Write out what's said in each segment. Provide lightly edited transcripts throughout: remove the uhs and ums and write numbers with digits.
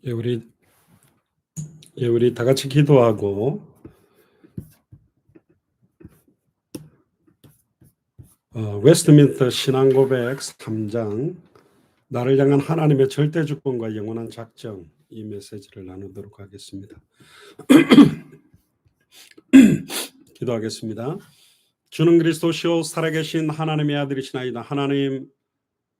예, 우리 다 같이 기도하고 웨스트민스터 신앙고백 3장 나를 향한 하나님의 절대 주권과 영원한 작정, 이 메시지를 나누도록 하겠습니다. 기도하겠습니다. 주는 그리스도시요 살아계신 하나님의 아들이시나이다. 하나님,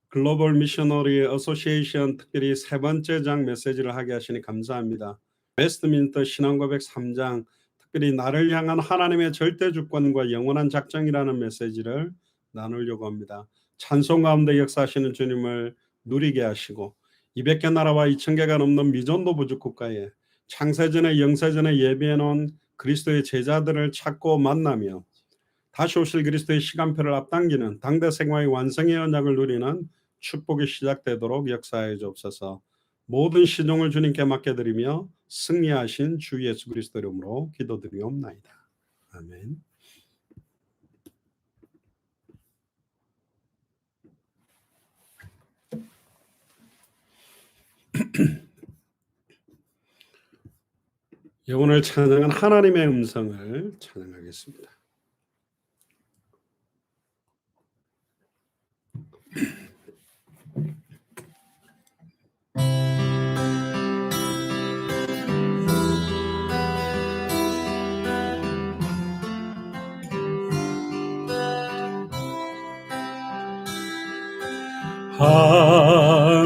글로벌 미셔너리 어소시에이션 특별히 세 번째 장 메시지를 하게 하시니 감사합니다. 웨스트민스터 신앙고백 3장 특별히 나를 향한 하나님의 절대 주권과 영원한 작정이라는 메시지를 나누려고 합니다. 찬송 가운데 역사하시는 주님을 누리게 하시고 200개 나라와 2000개가 넘는 미전도 부족 국가에 창세전에 영세전에 예비해 놓은 그리스도의 제자들을 찾고 만나며 다시 오실 그리스도의 시간표를 앞당기는 당대 생활의 완성의 언약을 누리는 축복이 시작되도록 역사해 주옵소서. 모든 시종을 주님께 맡겨드리며 승리하신 주 예수 그리스도 이름으로 기도드리옵나이다. 아멘. 오늘 찬양은 하나님의 음성을 찬양하겠습니다.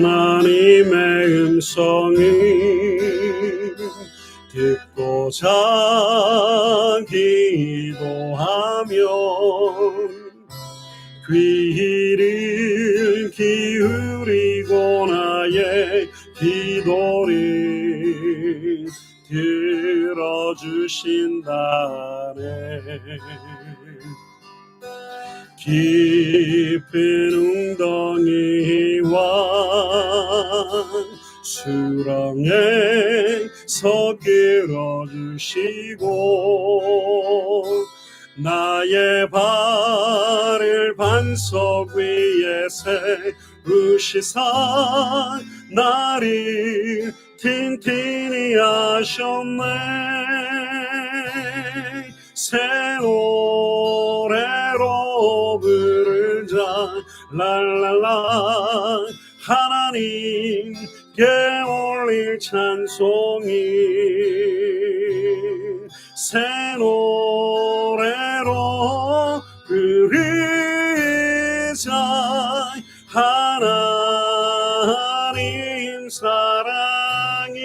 하나님의 음성을 듣고자 기도하며 귀를 기울이고 나의 기도를 들어주신다네. 깊은 웅덩이와 수렁에서 끌어주시고 나의 발을 반석 위에 세우시사 나를 튼튼히 하셨네. 새 노래로 부르자 랄랄라 하나님께 올릴 찬송이 새 노래로 부르자 하나님 사랑이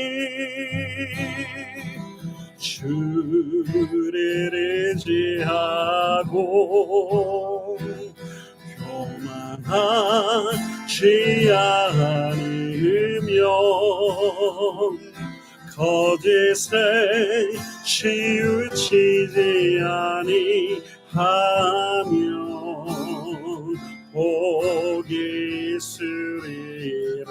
주를 의지하고 교만하지 않으며 거짓에 치우치지 아니하며 복이 있으리라.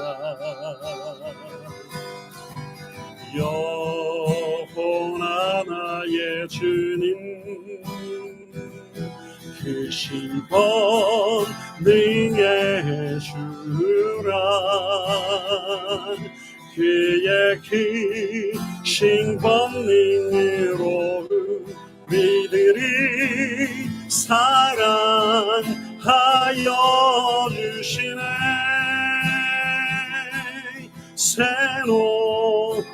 여호와 나의 주님 크신 권능의 주라. 그의 크신 권능으로 우리들이 사랑하여 주시네. 새 노래로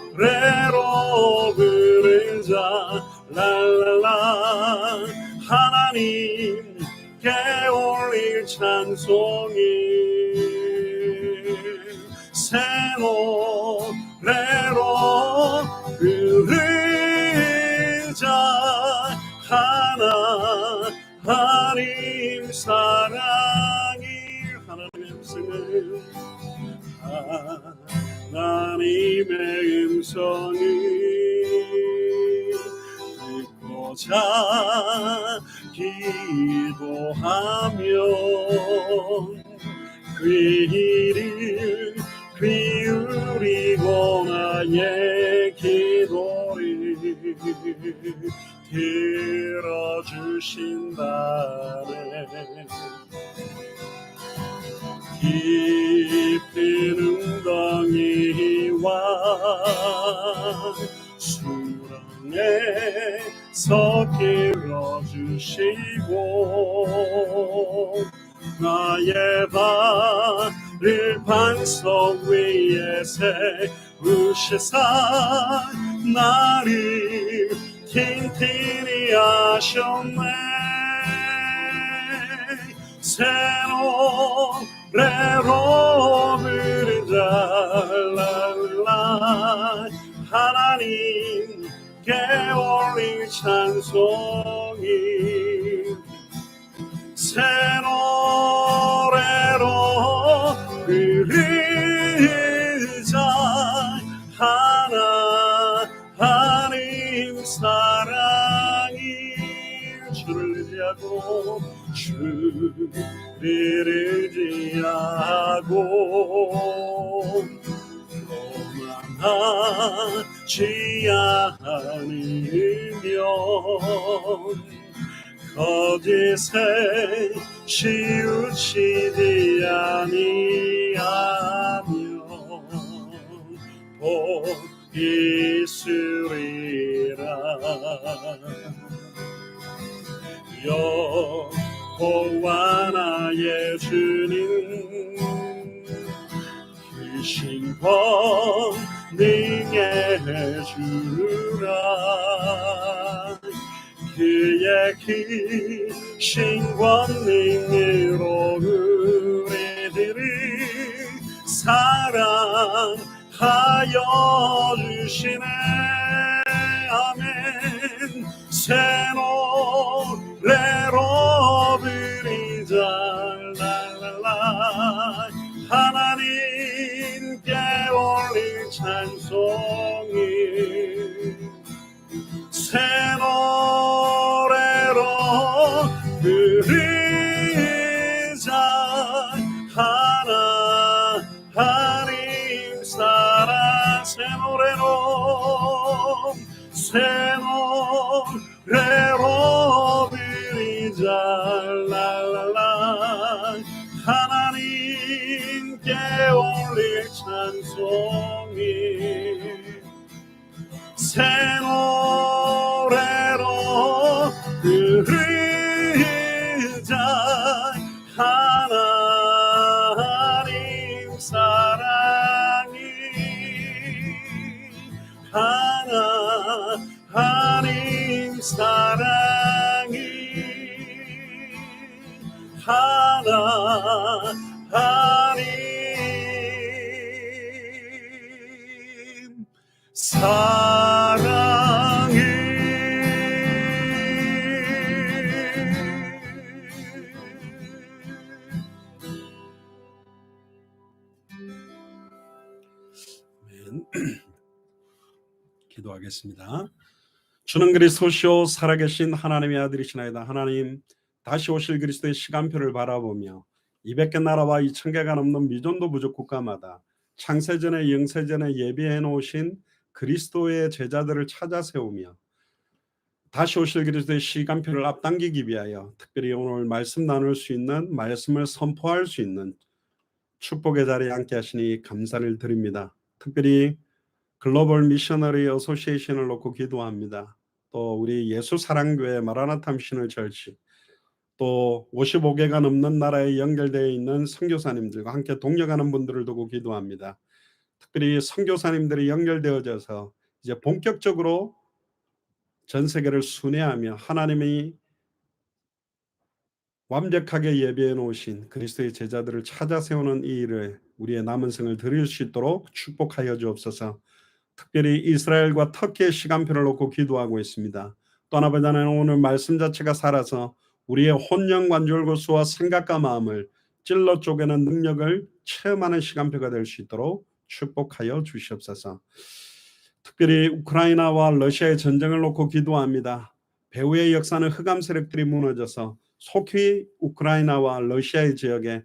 부르자 랄랄라 하나님께 올릴 찬송이 새 노래로 부르자 하나님 사랑이 하나님의 음성을 하나님의 음성을 듣고자 기도하며 귀를 기울이고 나의 기도를 들어주신다네. 깊은 웅덩이와 수렁에서 끌어주시고 나의 발을 반석 위에 세우시사 나를 튼튼히 하셨네. 새 노래로 부르자 랄랄라 하나님께 올릴 찬송이 새 노래로 부르자 하나님 사랑이 하나님의 음성을 하나님의 음성을 듣고자 기도하며 귀를 기울이고 나의 기도를 들어주신다네. 깊은 웅덩이와 수렁에서 길러주시고 나의 발을 반석 위에 세우시사 나를 튼튼히 하셨네. 새 노래로 부르자 랄랄라 하나님께 올릴 찬송이 새 노래로 부르자 하나님 사랑이 주를 의지하고 주를 의지하고 교만하지 않으면 거짓에 치우치지 아니하며 복이 있으리라. 여호와 나의 주님 크신 권능의 주라. 그의 크신 권능으로 우리들을 사랑하여 주시네. 아멘. 새 노래로 부르자 랄랄라 하나님께 올릴 찬송이 새 노래로 부르자 하나님 사랑 새 노래로 부르자 랄랄라 하나님께 올릴 찬송이 새 노래로 부르자 하나님 사랑이 하나님 사랑이 하나님 사랑이 기도하겠습니다. 주는 그리스도시요 살아계신 하나님의 아들이시나이다. 하나님 다시 오실 그리스도의 시간표를 바라보며 200개 나라와 2000개가 넘는 미전도 부족 국가마다 창세전에 영세전에 예비해 놓으신 그리스도의 제자들을 찾아 세우며 다시 오실 그리스도의 시간표를 앞당기기 위하여 특별히 오늘 말씀 나눌 수 있는 말씀을 선포할 수 있는 축복의 자리에 앉게 하시니 감사를 드립니다. 특별히 글로벌 미셔너리 어소시에이션을 놓고 기도합니다. 또 우리 예수사랑교회 마라나타 미셔널 처치 또 55개가 넘는 나라에 연결되어 있는 선교사님들과 함께 동역하는 분들을 두고 기도합니다. 특별히 선교사님들이 연결되어져서 이제 본격적으로 전 세계를 순회하며 하나님이 완벽하게 예비해 놓으신 그리스도의 제자들을 찾아 세우는 이 일을 우리의 남은 생을 드릴 수 있도록 축복하여 주옵소서. 특별히 이스라엘과 터키의 시간표를 놓고 기도하고 있습니다. 또 아버지 하나님 오늘 말씀 자체가 살아서 우리의 혼연관절고수와 생각과 마음을 찔러 쪼개는 능력을 체험하는 시간표가 될 수 있도록 축복하여 주시옵소서. 특별히 우크라이나와 러시아의 전쟁을 놓고 기도합니다. 배후의 역사는 흑암 세력들이 무너져서 속히 우크라이나와 러시아의 지역에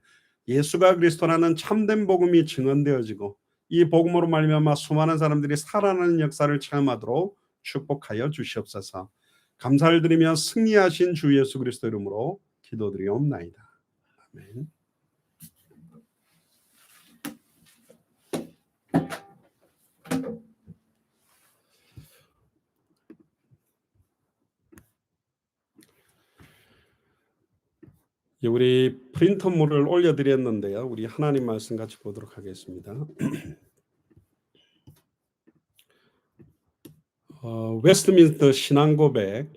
예수가 그리스도라는 참된 복음이 증언되어지고 이 복음으로 말미암아 수많은 사람들이 살아나는 역사를 체험하도록 축복하여 주시옵소서. 감사를 드리며 승리하신 주 예수 그리스도 이름으로 기도드리옵나이다. 아멘. 우리 프린터물을 올려드렸는데요. 우리 하나님 말씀 같이 보도록 하겠습니다. 웨스트민스터 신앙고백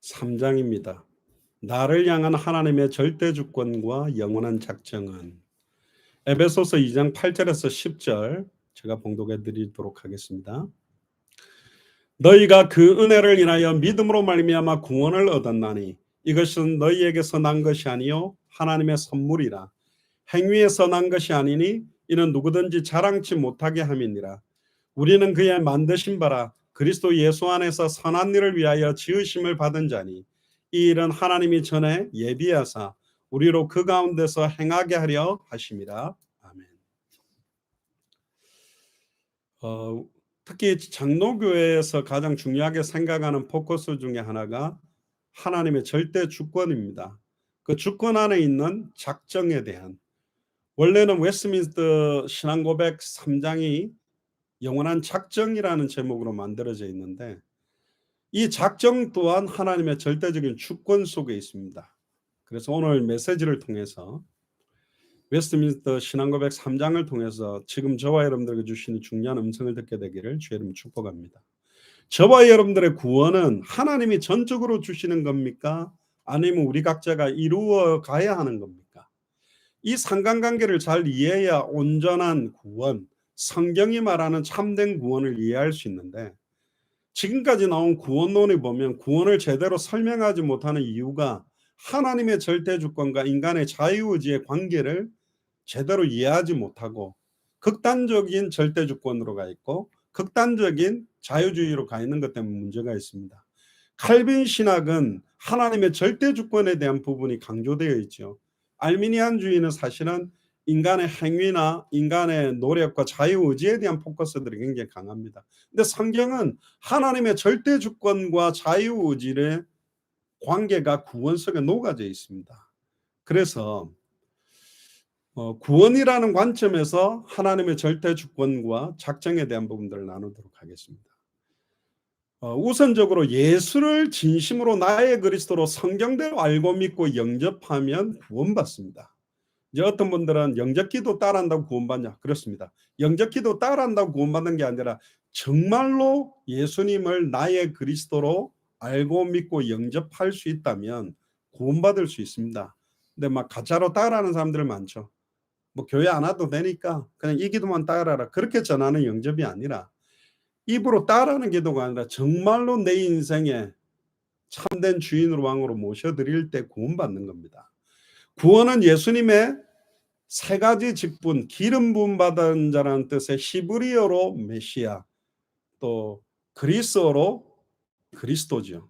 3장입니다. 나를 향한 하나님의 절대 주권과 영원한 작정은. 에베소서 2장 8절에서 10절 제가 봉독해 드리도록 하겠습니다. 너희가 그 은혜를 인하여 믿음으로 말미암아 구원을 얻었나니 이것은 너희에게서 난 것이 아니요 하나님의 선물이라. 행위에서 난 것이 아니니 이는 누구든지 자랑치 못하게 함이니라. 우리는 그의 만드신 바라 그리스도 예수 안에서 선한 일을 위하여 지으심을 받은 자니 이 일은 하나님이 전에 예비하사 우리로 그 가운데서 행하게 하려 하심이라. 아멘. 특히 장로교회에서 가장 중요하게 생각하는 포커스 중에 하나가 하나님의 절대 주권입니다. 그 주권 안에 있는 작정에 대한, 원래는 웨스트민스터 신앙고백 3장이 영원한 작정이라는 제목으로 만들어져 있는데 이 작정 또한 하나님의 절대적인 주권 속에 있습니다. 그래서 오늘 메시지를 통해서 웨스트민스터 신앙고백 3장을 통해서 지금 저와 여러분들에게 주시는 중요한 음성을 듣게 되기를 주의 이름으로 축복합니다. 저와 여러분들의 구원은 하나님이 전적으로 주시는 겁니까? 아니면 우리 각자가 이루어 가야 하는 겁니까? 이 상관관계를 잘 이해해야 온전한 구원, 성경이 말하는 참된 구원을 이해할 수 있는데 지금까지 나온 구원론을 보면 구원을 제대로 설명하지 못하는 이유가 하나님의 절대 주권과 인간의 자유의지의 관계를 제대로 이해하지 못하고 극단적인 절대 주권으로 가 있고 극단적인 자유주의로 가 있는 것 때문에 문제가 있습니다. 칼빈 신학은 하나님의 절대 주권에 대한 부분이 강조되어 있죠. 알미니안주의는 사실은 인간의 행위나 인간의 노력과 자유의지에 대한 포커스들이 굉장히 강합니다. 근데 성경은 하나님의 절대 주권과 자유의지의 관계가 구원 속에 녹아져 있습니다. 그래서 구원이라는 관점에서 하나님의 절대 주권과 작정에 대한 부분들을 나누도록 하겠습니다. 우선적으로 예수를 진심으로 나의 그리스도로 성경대로 알고 믿고 영접하면 구원받습니다. 이제 어떤 분들은 영접기도 따라한다고 구원받냐? 그렇습니다. 영접기도 따라한다고 구원받는 게 아니라 정말로 예수님을 나의 그리스도로 알고 믿고 영접할 수 있다면 구원받을 수 있습니다. 근데 막 가짜로 따라하는 사람들 많죠. 뭐 교회 안 와도 되니까 그냥 이 기도만 따라라, 그렇게 전하는 영접이 아니라 입으로 따라하는 기도가 아니라 정말로 내 인생에 참된 주인으로 왕으로 모셔드릴 때 구원받는 겁니다. 구원은 예수님의 세 가지 직분, 기름 부음 받은 자라는 뜻의 히브리어로 메시아, 또 그리스어로 그리스도죠.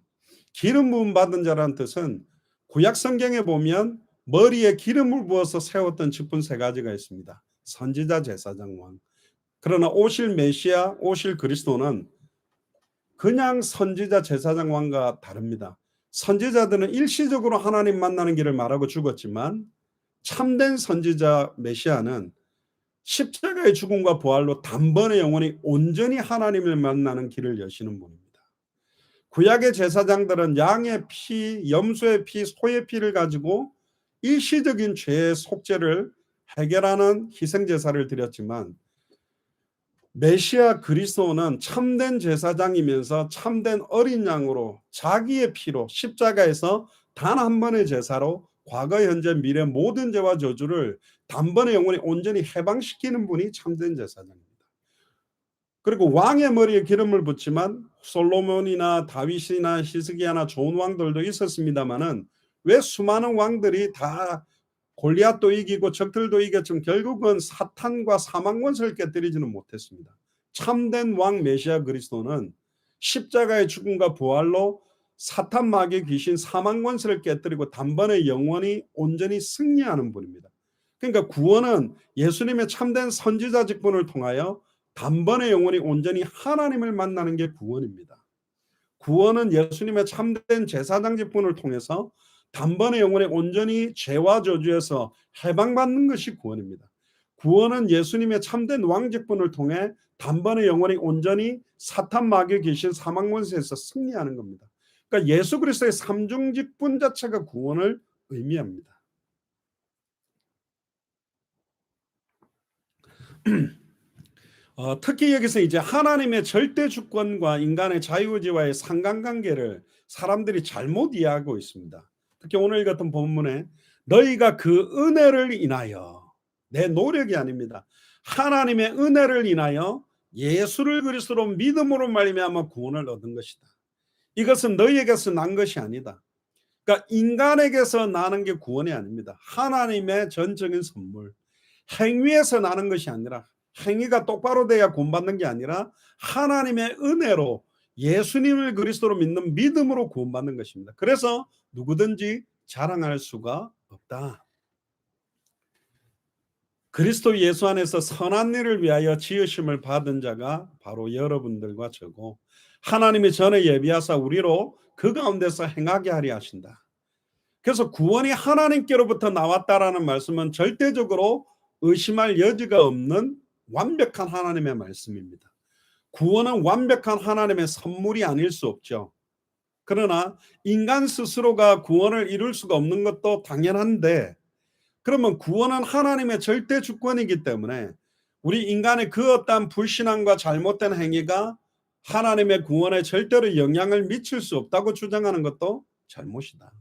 기름 부음 받은 자라는 뜻은 구약 성경에 보면 머리에 기름을 부어서 세웠던 직분 세 가지가 있습니다. 선지자, 제사장, 왕. 그러나 오실 메시아, 오실 그리스도는 그냥 선지자, 제사장, 왕과 다릅니다. 선지자들은 일시적으로 하나님 만나는 길을 말하고 죽었지만 참된 선지자 메시아는 십자가의 죽음과 부활로 단번에 영원히 온전히 하나님을 만나는 길을 여시는 분입니다. 구약의 제사장들은 양의 피, 염소의 피, 소의 피를 가지고 일시적인 죄의 속죄를 해결하는 희생제사를 드렸지만 메시아 그리스도는 참된 제사장이면서 참된 어린 양으로 자기의 피로 십자가에서 단 한 번의 제사로 과거, 현재, 미래 모든 죄와 저주를 단번에 영원히 온전히 해방시키는 분이 참된 제사장입니다. 그리고 왕의 머리에 기름을 붓지만 솔로몬이나 다윗이나 히스기야나 좋은 왕들도 있었습니다마는 왜 수많은 왕들이 다 골리앗도 이기고 적들도 이겼지만 결국은 사탄과 사망 권세를 깨뜨리지는 못했습니다. 참된 왕 메시아 그리스도는 십자가의 죽음과 부활로 사탄, 마귀, 귀신, 사망 권세를 깨뜨리고 단번에 영원히 온전히 승리하는 분입니다. 그러니까 구원은 예수님의 참된 선지자 직분을 통하여 단번에 영원히 온전히 하나님을 만나는 게 구원입니다. 구원은 예수님의 참된 제사장 직분을 통해서 단번에 영원히 온전히 죄와 저주에서 해방받는 것이 구원입니다. 구원은 예수님의 참된 왕 직분을 통해 단번에 영원히 온전히 사탄, 마귀, 귀신, 사망 권세에서 승리하는 겁니다. 그러니까 예수 그리스도의 삼중직분 자체가 구원을 의미합니다. 특히 여기서 이제 하나님의 절대 주권과 인간의 자유의지와의 상관관계를 사람들이 잘못 이해하고 있습니다. 특히 오늘 같은 본문에 너희가 그 은혜를 인하여, 내 노력이 아닙니다, 하나님의 은혜를 인하여 예수를 그리스도로 믿음으로 말미암아 구원을 얻은 것이다. 이것은 너희에게서 난 것이 아니다. 그러니까 인간에게서 나는 게 구원이 아닙니다. 하나님의 전적인 선물, 행위에서 나는 것이 아니라, 행위가 똑바로 돼야 구원받는 게 아니라 하나님의 은혜로 예수님을 그리스도로 믿는 믿음으로 구원받는 것입니다. 그래서 누구든지 자랑할 수가 없다. 그리스도 예수 안에서 선한 일을 위하여 지으심을 받은 자가 바로 여러분들과 저고, 하나님이 전에 예비하사 우리로 그 가운데서 행하게 하려 하신다. 그래서 구원이 하나님께로부터 나왔다라는 말씀은 절대적으로 의심할 여지가 없는 완벽한 하나님의 말씀입니다. 구원은 완벽한 하나님의 선물이 아닐 수 없죠. 그러나 인간 스스로가 구원을 이룰 수가 없는 것도 당연한데, 그러면 구원은 하나님의 절대 주권이기 때문에 우리 인간의 그 어떠한 불신앙과 잘못된 행위가 하나님의 구원에 절대로 영향을 미칠 수 없다고 주장하는 것도 잘못이다.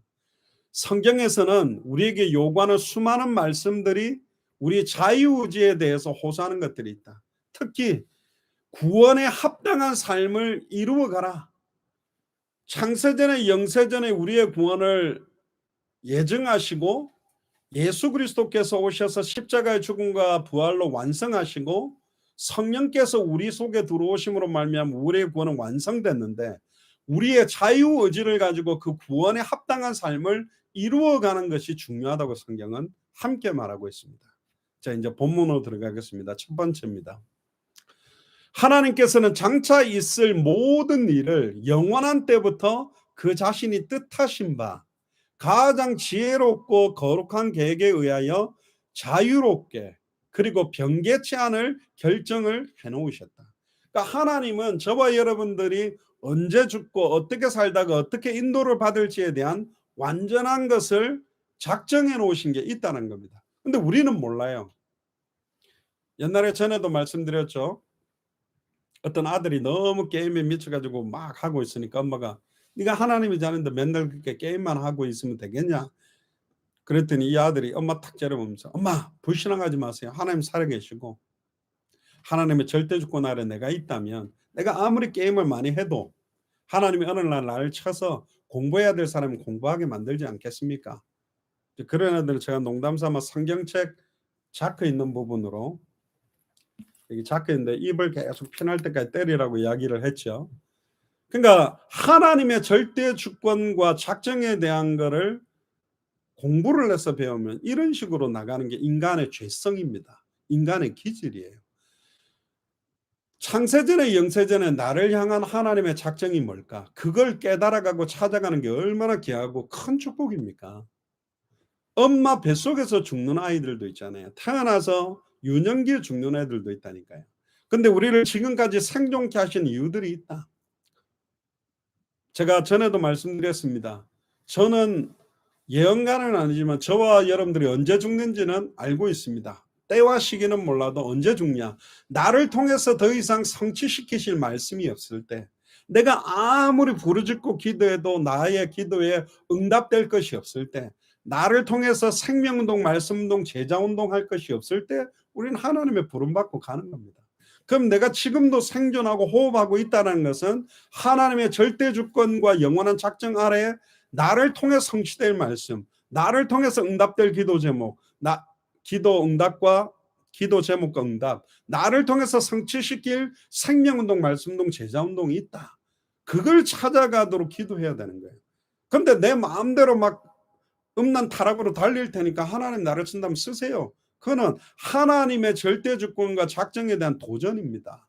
성경에서는 우리에게 요구하는 수많은 말씀들이 우리 자유의지에 대해서 호소하는 것들이 있다. 특히 구원에 합당한 삶을 이루어가라. 창세전에 영세전에 우리의 구원을 예정하시고 예수 그리스도께서 오셔서 십자가의 죽음과 부활로 완성하시고 성령께서 우리 속에 들어오심으로 말미암아 우리의 구원은 완성됐는데, 우리의 자유의지를 가지고 그 구원에 합당한 삶을 이루어가는 것이 중요하다고 성경은 함께 말하고 있습니다. 자, 이제 본문으로 들어가겠습니다. 첫 번째입니다. 하나님께서는 장차 있을 모든 일을 영원한 때부터 그 자신이 뜻하신 바 가장 지혜롭고 거룩한 계획에 의하여 자유롭게 그리고 변개치 않을 결정을 해놓으셨다. 그러니까 하나님은 저와 여러분들이 언제 죽고 어떻게 살다가 어떻게 인도를 받을지에 대한 완전한 것을 작정해 놓으신 게 있다는 겁니다. 근데 우리는 몰라요. 옛날에 전에도 말씀드렸죠. 어떤 아들이 너무 게임에 미쳐가지고 막 하고 있으니까 엄마가 네가 하나님이 자는데 맨날 그렇게 게임만 하고 있으면 되겠냐? 그랬더니 이 아들이 엄마 탁 째려보면서, 엄마 불신앙하지 마세요. 하나님 살아계시고 하나님의 절대주권 아래 내가 있다면 내가 아무리 게임을 많이 해도 하나님이 어느 날 나를 쳐서 공부해야 될 사람은 공부하게 만들지 않겠습니까? 그런 애들을 제가 농담삼아 성경책 자크 있는 부분으로, 여기 자크 있는데 입을 계속 피날 때까지 때리라고 이야기를 했죠. 그러니까 하나님의 절대 주권과 작정에 대한 거를 공부를 해서 배우면 이런 식으로 나가는 게 인간의 죄성입니다. 인간의 기질이에요. 창세전에 영세전에 나를 향한 하나님의 작정이 뭘까? 그걸 깨달아가고 찾아가는 게 얼마나 귀하고 큰 축복입니까? 엄마 뱃속에서 죽는 아이들도 있잖아요. 태어나서 유년기에 죽는 애들도 있다니까요. 근데 우리를 지금까지 생존케 하신 이유들이 있다. 제가 전에도 말씀드렸습니다. 저는 예언가는 아니지만 저와 여러분들이 언제 죽는지는 알고 있습니다. 때와 시기는 몰라도 언제 죽냐, 나를 통해서 더 이상 성취시키실 말씀이 없을 때, 내가 아무리 부르짖고 기도해도 나의 기도에 응답될 것이 없을 때, 나를 통해서 생명운동, 말씀운동, 제자운동 할 것이 없을 때 우리는 하나님의 부름받고 가는 겁니다. 그럼 내가 지금도 생존하고 호흡하고 있다는 것은 하나님의 절대주권과 영원한 작정 아래에 나를 통해 성취될 말씀, 나를 통해서 응답될 기도 제목, 기도 응답과 기도 제목과 응답, 나를 통해서 성취시킬 생명운동, 말씀운동, 제자운동이 있다. 그걸 찾아가도록 기도해야 되는 거예요. 그런데 내 마음대로 막 음란 타락으로 달릴 테니까 하나님 나를 쓴다면 쓰세요. 그거는 하나님의 절대주권과 작정에 대한 도전입니다.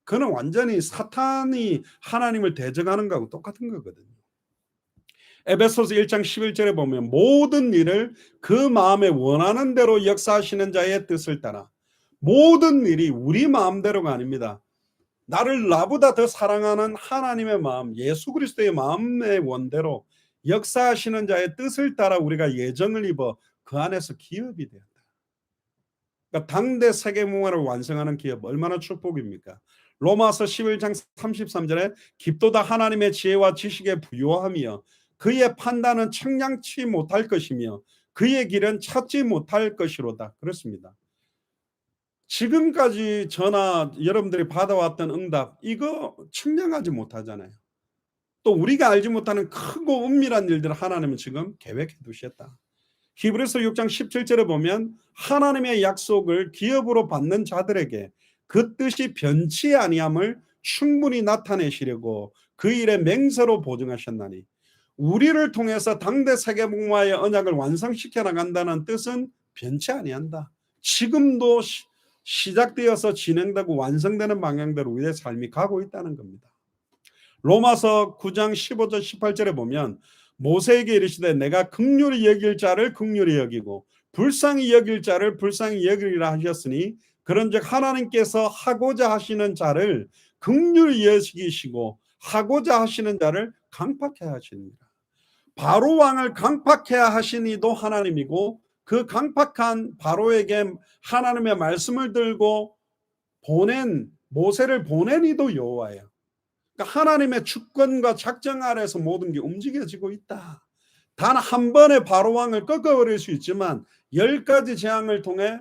그거는 완전히 사탄이 하나님을 대적하는 거하고 똑같은 거거든요. 에베소서 1장 11절에 보면 모든 일을 그 마음에 원하는 대로 역사하시는 자의 뜻을 따라, 모든 일이 우리 마음대로가 아닙니다. 나를 나보다 더 사랑하는 하나님의 마음, 예수 그리스도의 마음의 원대로 역사하시는 자의 뜻을 따라 우리가 예정을 입어 그 안에서 기업이 되었다. 그러니까 당대 세계문화를 완성하는 기업, 얼마나 축복입니까? 로마서 11장 33절에 깊도다 하나님의 지혜와 지식에 부요하며 그의 판단은 청량치 못할 것이며 그의 길은 찾지 못할 것이로다. 그렇습니다. 지금까지 전화 여러분들이 받아왔던 응답, 이거 청량하지 못하잖아요. 또 우리가 알지 못하는 크고 은밀한 일들을 하나님은 지금 계획해 두셨다. 히브리서 6장 17절에 보면 하나님의 약속을 기업으로 받는 자들에게 그 뜻이 변치 아니함을 충분히 나타내시려고 그 일에 맹세로 보증하셨나니, 우리를 통해서 당대 세계복음화의 언약을 완성시켜 나간다는 뜻은 변치 아니한다. 지금도 시작되어서 진행되고 완성되는 방향대로 우리의 삶이 가고 있다는 겁니다. 로마서 9장 15절 18절에 보면 모세에게 이르시되 내가 긍휼히 여길 자를 긍휼히 여기고 불쌍히 여길 자를 불쌍히 여기리라 하셨으니 그런즉 하나님께서 하고자 하시는 자를 긍휼히 여기시고 하고자 하시는 자를 강팍해 하시니라. 바로 왕을 강팍해야 하신 이도 하나님이고 그 강팍한 바로에게 하나님의 말씀을 들고 보낸 모세를 보낸 이도 여호와예요. 그러니까 하나님의 주권과 작정 아래에서 모든 게 움직여지고 있다. 단 한 번의 바로 왕을 꺾어버릴 수 있지만 10가지 재앙을 통해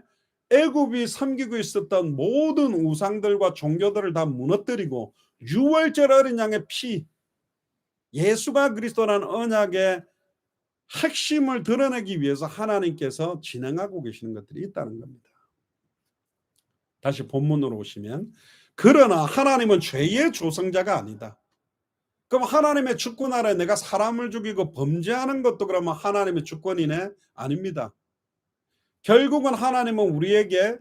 애굽이 섬기고 있었던 모든 우상들과 종교들을 다 무너뜨리고 유월절 어린 양의 피, 예수가 그리스도라는 언약의 핵심을 드러내기 위해서 하나님께서 진행하고 계시는 것들이 있다는 겁니다. 다시 본문으로 오시면, 그러나 하나님은 죄의 조성자가 아니다. 그럼 하나님의 주권 아래 내가 사람을 죽이고 범죄하는 것도 그러면 하나님의 주권이네? 아닙니다. 결국은 하나님은 우리에게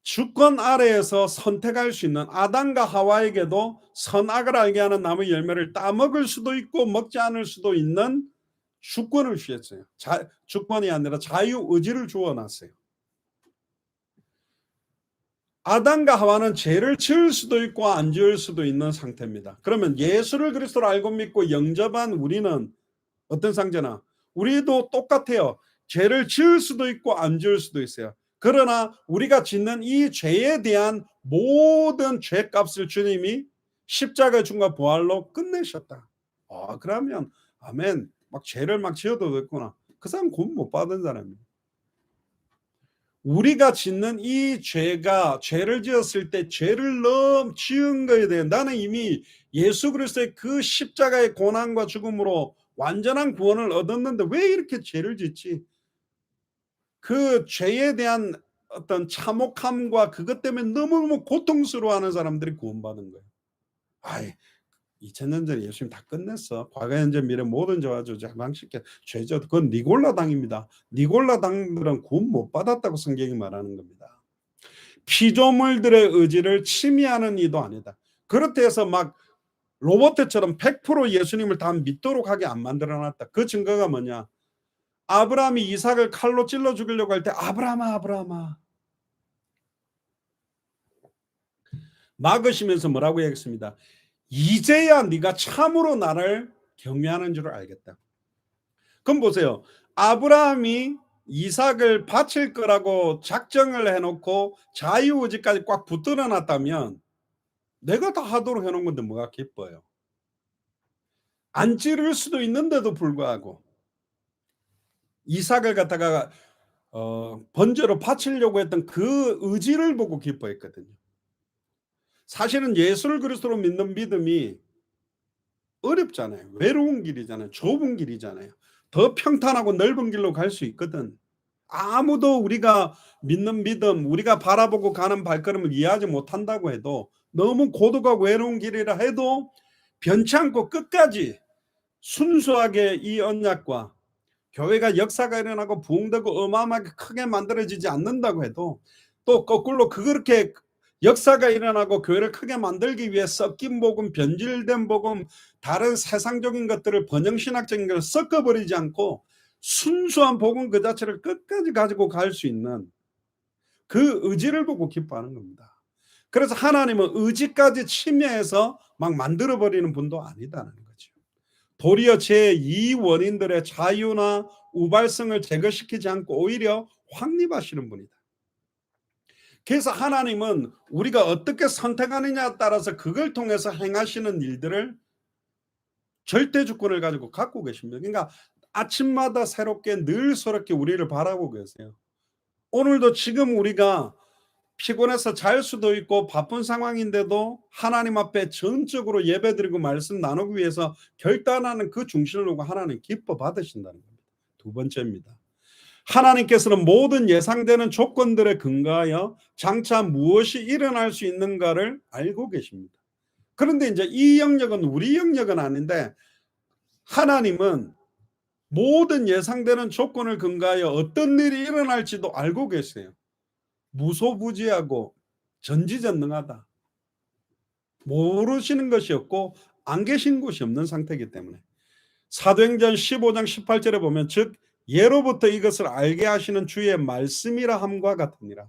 주권 아래에서 선택할 수 있는, 아담과 하와에게도 선악을 알게 하는 나무 열매를 따먹을 수도 있고 먹지 않을 수도 있는 주권을 주셨어요. 주권이 아니라 자유의지를 주어놨어요. 아담과 하와는 죄를 지을 수도 있고 안 지을 수도 있는 상태입니다. 그러면 예수를 그리스도로 알고 믿고 영접한 우리는 어떤 상태나 우리도 똑같아요. 죄를 지을 수도 있고 안 지을 수도 있어요. 그러나 우리가 짓는 이 죄에 대한 모든 죄값을 주님이 십자가의 죽음과 부활로 끝내셨다. 그러면 아멘, 막 죄를 막 지어도 됐구나. 그 사람 구원 못 받은 사람이에요. 우리가 짓는 이 죄가, 죄를 지었을 때 죄를 너무 지은 거에 대해 나는 이미 예수 그리스도의 그 십자가의 고난과 죽음으로 완전한 구원을 얻었는데 왜 이렇게 죄를 짓지? 그 죄에 대한 어떤 참혹함과 그것 때문에 너무너무 고통스러워하는 사람들이 구원받은 거예요. 2000년 전에 예수님 다 끝냈어. 과거, 현재, 미래 모든 저와 저주 해방시켜 죄져. 그건 니골라 당입니다. 니골라 당들은 구원 못 받았다고 성경이 말하는 겁니다. 피조물들의 의지를 침해하는 이도 아니다. 그렇다 해서 막 로봇처럼 100% 예수님을 다 믿도록 하게 안 만들어놨다. 그 증거가 뭐냐? 아브라함이 이삭을 칼로 찔러 죽이려고 할 때 아브라함아 막으시면서 뭐라고 얘기했습니다. 이제야 네가 참으로 나를 경외하는 줄 알겠다. 그럼 보세요. 아브라함이 이삭을 바칠 거라고 작정을 해놓고 자유의지까지 꽉 붙들어 놨다면 내가 다 하도록 해놓은 건데 뭐가 기뻐요? 안 찌를 수도 있는데도 불구하고 이삭을 갖다가 번제로 바치려고 했던 그 의지를 보고 기뻐했거든요. 사실은 예수를 그리스도로 믿는 믿음이 어렵잖아요. 외로운 길이잖아요. 좁은 길이잖아요. 더 평탄하고 넓은 길로 갈 수 있거든. 아무도 우리가 믿는 믿음, 우리가 바라보고 가는 발걸음을 이해하지 못한다고 해도, 너무 고독하고 외로운 길이라 해도 변치 않고 끝까지 순수하게 이 언약과 교회가 역사가 일어나고 부흥되고 어마어마하게 크게 만들어지지 않는다고 해도, 또 거꾸로 그렇게 역사가 일어나고 교회를 크게 만들기 위해 섞인 복음, 변질된 복음, 다른 세상적인 것들을, 번영신학적인 것을 섞어버리지 않고 순수한 복음 그 자체를 끝까지 가지고 갈 수 있는 그 의지를 보고 기뻐하는 겁니다. 그래서 하나님은 의지까지 침해해서 막 만들어버리는 분도 아니다는 거죠. 도리어 제2 원인들의 자유나 우발성을 제거시키지 않고 오히려 확립하시는 분이다. 그래서 하나님은 우리가 어떻게 선택하느냐에 따라서 그걸 통해서 행하시는 일들을 절대 주권을 가지고 갖고 계십니다. 그러니까 아침마다 새롭게 늘 새롭게 우리를 바라보고 계세요. 오늘도 지금 우리가 피곤해서 잘 수도 있고 바쁜 상황인데도 하나님 앞에 전적으로 예배드리고 말씀 나누기 위해서 결단하는 그 중심을 두고 하나님 기뻐 받으신다는 겁니다. 두 번째입니다. 하나님께서는 모든 예상되는 조건들에 근거하여 장차 무엇이 일어날 수 있는가를 알고 계십니다. 그런데 이제 이 영역은 우리 영역은 아닌데 하나님은 모든 예상되는 조건을 근거하여 어떤 일이 일어날지도 알고 계세요. 무소부지하고 전지전능하다. 모르시는 것이 없고 안 계신 곳이 없는 상태이기 때문에 사도행전 15장 18절에 보면 즉 예로부터 이것을 알게 하시는 주의 말씀이라 함과 같으니라.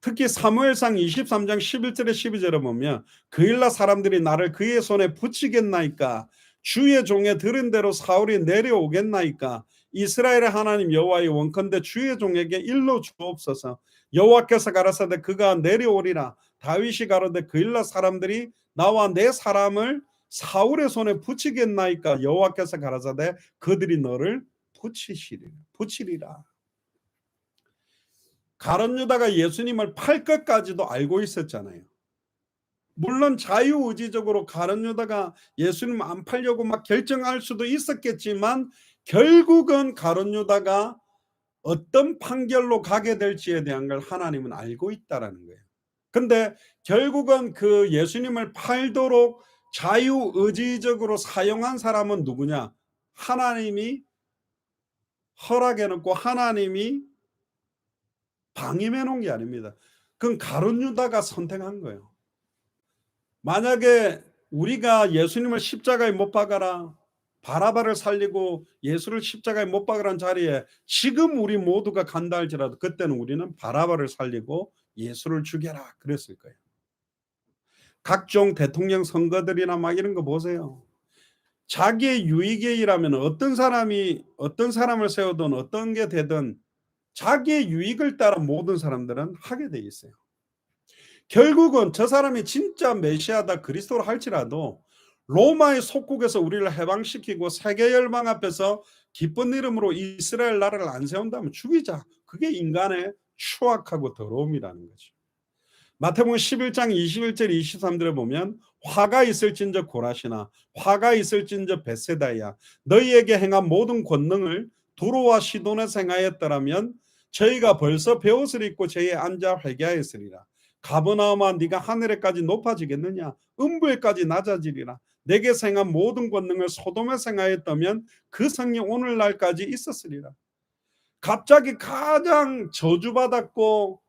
특히 사무엘상 23장 11절에 12절에 보면 그일라 사람들이 나를 그의 손에 붙이겠나이까 주의 종에 들은 대로 사울이 내려오겠나이까 이스라엘의 하나님 여호와의 원컨대 주의 종에게 일러 주옵소서. 여호와께서 가라사대 그가 내려오리라. 다윗이 가로되 그일라 사람들이 나와 내 사람을 사울의 손에 붙이겠나이까 여호와께서 가라사대 그들이 너를 붙이리라. 가룟 유다가 예수님을 팔 것까지도 알고 있었잖아요. 물론 자유의지적으로 가룟 유다가 예수님 안 팔려고 막 결정할 수도 있었겠지만 결국은 가룟 유다가 어떤 판결로 가게 될지에 대한 걸 하나님은 알고 있다라는 거예요. 근데 결국은 그 예수님을 팔도록 자유의지적으로 사용한 사람은 누구냐? 하나님이 허락해 놓고 하나님이 방임해 놓은 게 아닙니다. 그건 가룟 유다가 선택한 거예요. 만약에 우리가 예수님을 십자가에 못 박아라, 바라바를 살리고 예수를 십자가에 못 박으라는 자리에 지금 우리 모두가 간다 할지라도 그때는 우리는 바라바를 살리고 예수를 죽여라 그랬을 거예요. 각종 대통령 선거들이나 막 이런 거 보세요. 자기의 유익에 일하면 어떤 사람을 세우든 어떤 게 되든 자기의 유익을 따라 모든 사람들은 하게 돼 있어요. 결국은 저 사람이 진짜 메시아다 그리스도로 할지라도 로마의 속국에서 우리를 해방시키고 세계 열방 앞에서 기쁜 이름으로 이스라엘 나라를 안 세운다면 죽이자. 그게 인간의 추악하고 더러움이라는 거죠. 마태복음 11장 21절 23절에 보면 화가 있을진저 고라시나 화가 있을진저 벳세다야 너희에게 행한 모든 권능을 두로와 시돈에서 행하였더라면 저희가 벌써 베옷을 입고 저희에 앉아 회개하였으리라. 가버나움아 네가 하늘에까지 높아지겠느냐 음부에까지 낮아지리라. 내게서 행한 모든 권능을 소돔에서 행하였다면 그 성령 오늘날까지 있었으리라. 갑자기 가장 저주받았고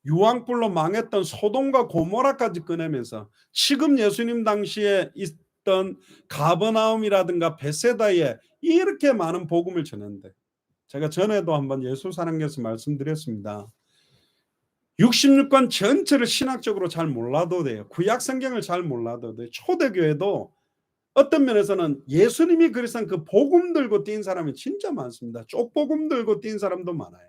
유황불로 망했던 소돔과 고모라까지 꺼내면서 지금 예수님 당시에 있던 가버나움이라든가 벳세다에 이렇게 많은 복음을 전했는데 제가 전에도 한번 예수사랑교에서 말씀드렸습니다. 66권 전체를 신학적으로 잘 몰라도 돼요. 구약 성경을 잘 몰라도 돼요. 초대교회도 어떤 면에서는 예수님이 그리스도인 그 복음 들고 뛴 사람이 진짜 많습니다. 쪽복음 들고 뛴 사람도 많아요.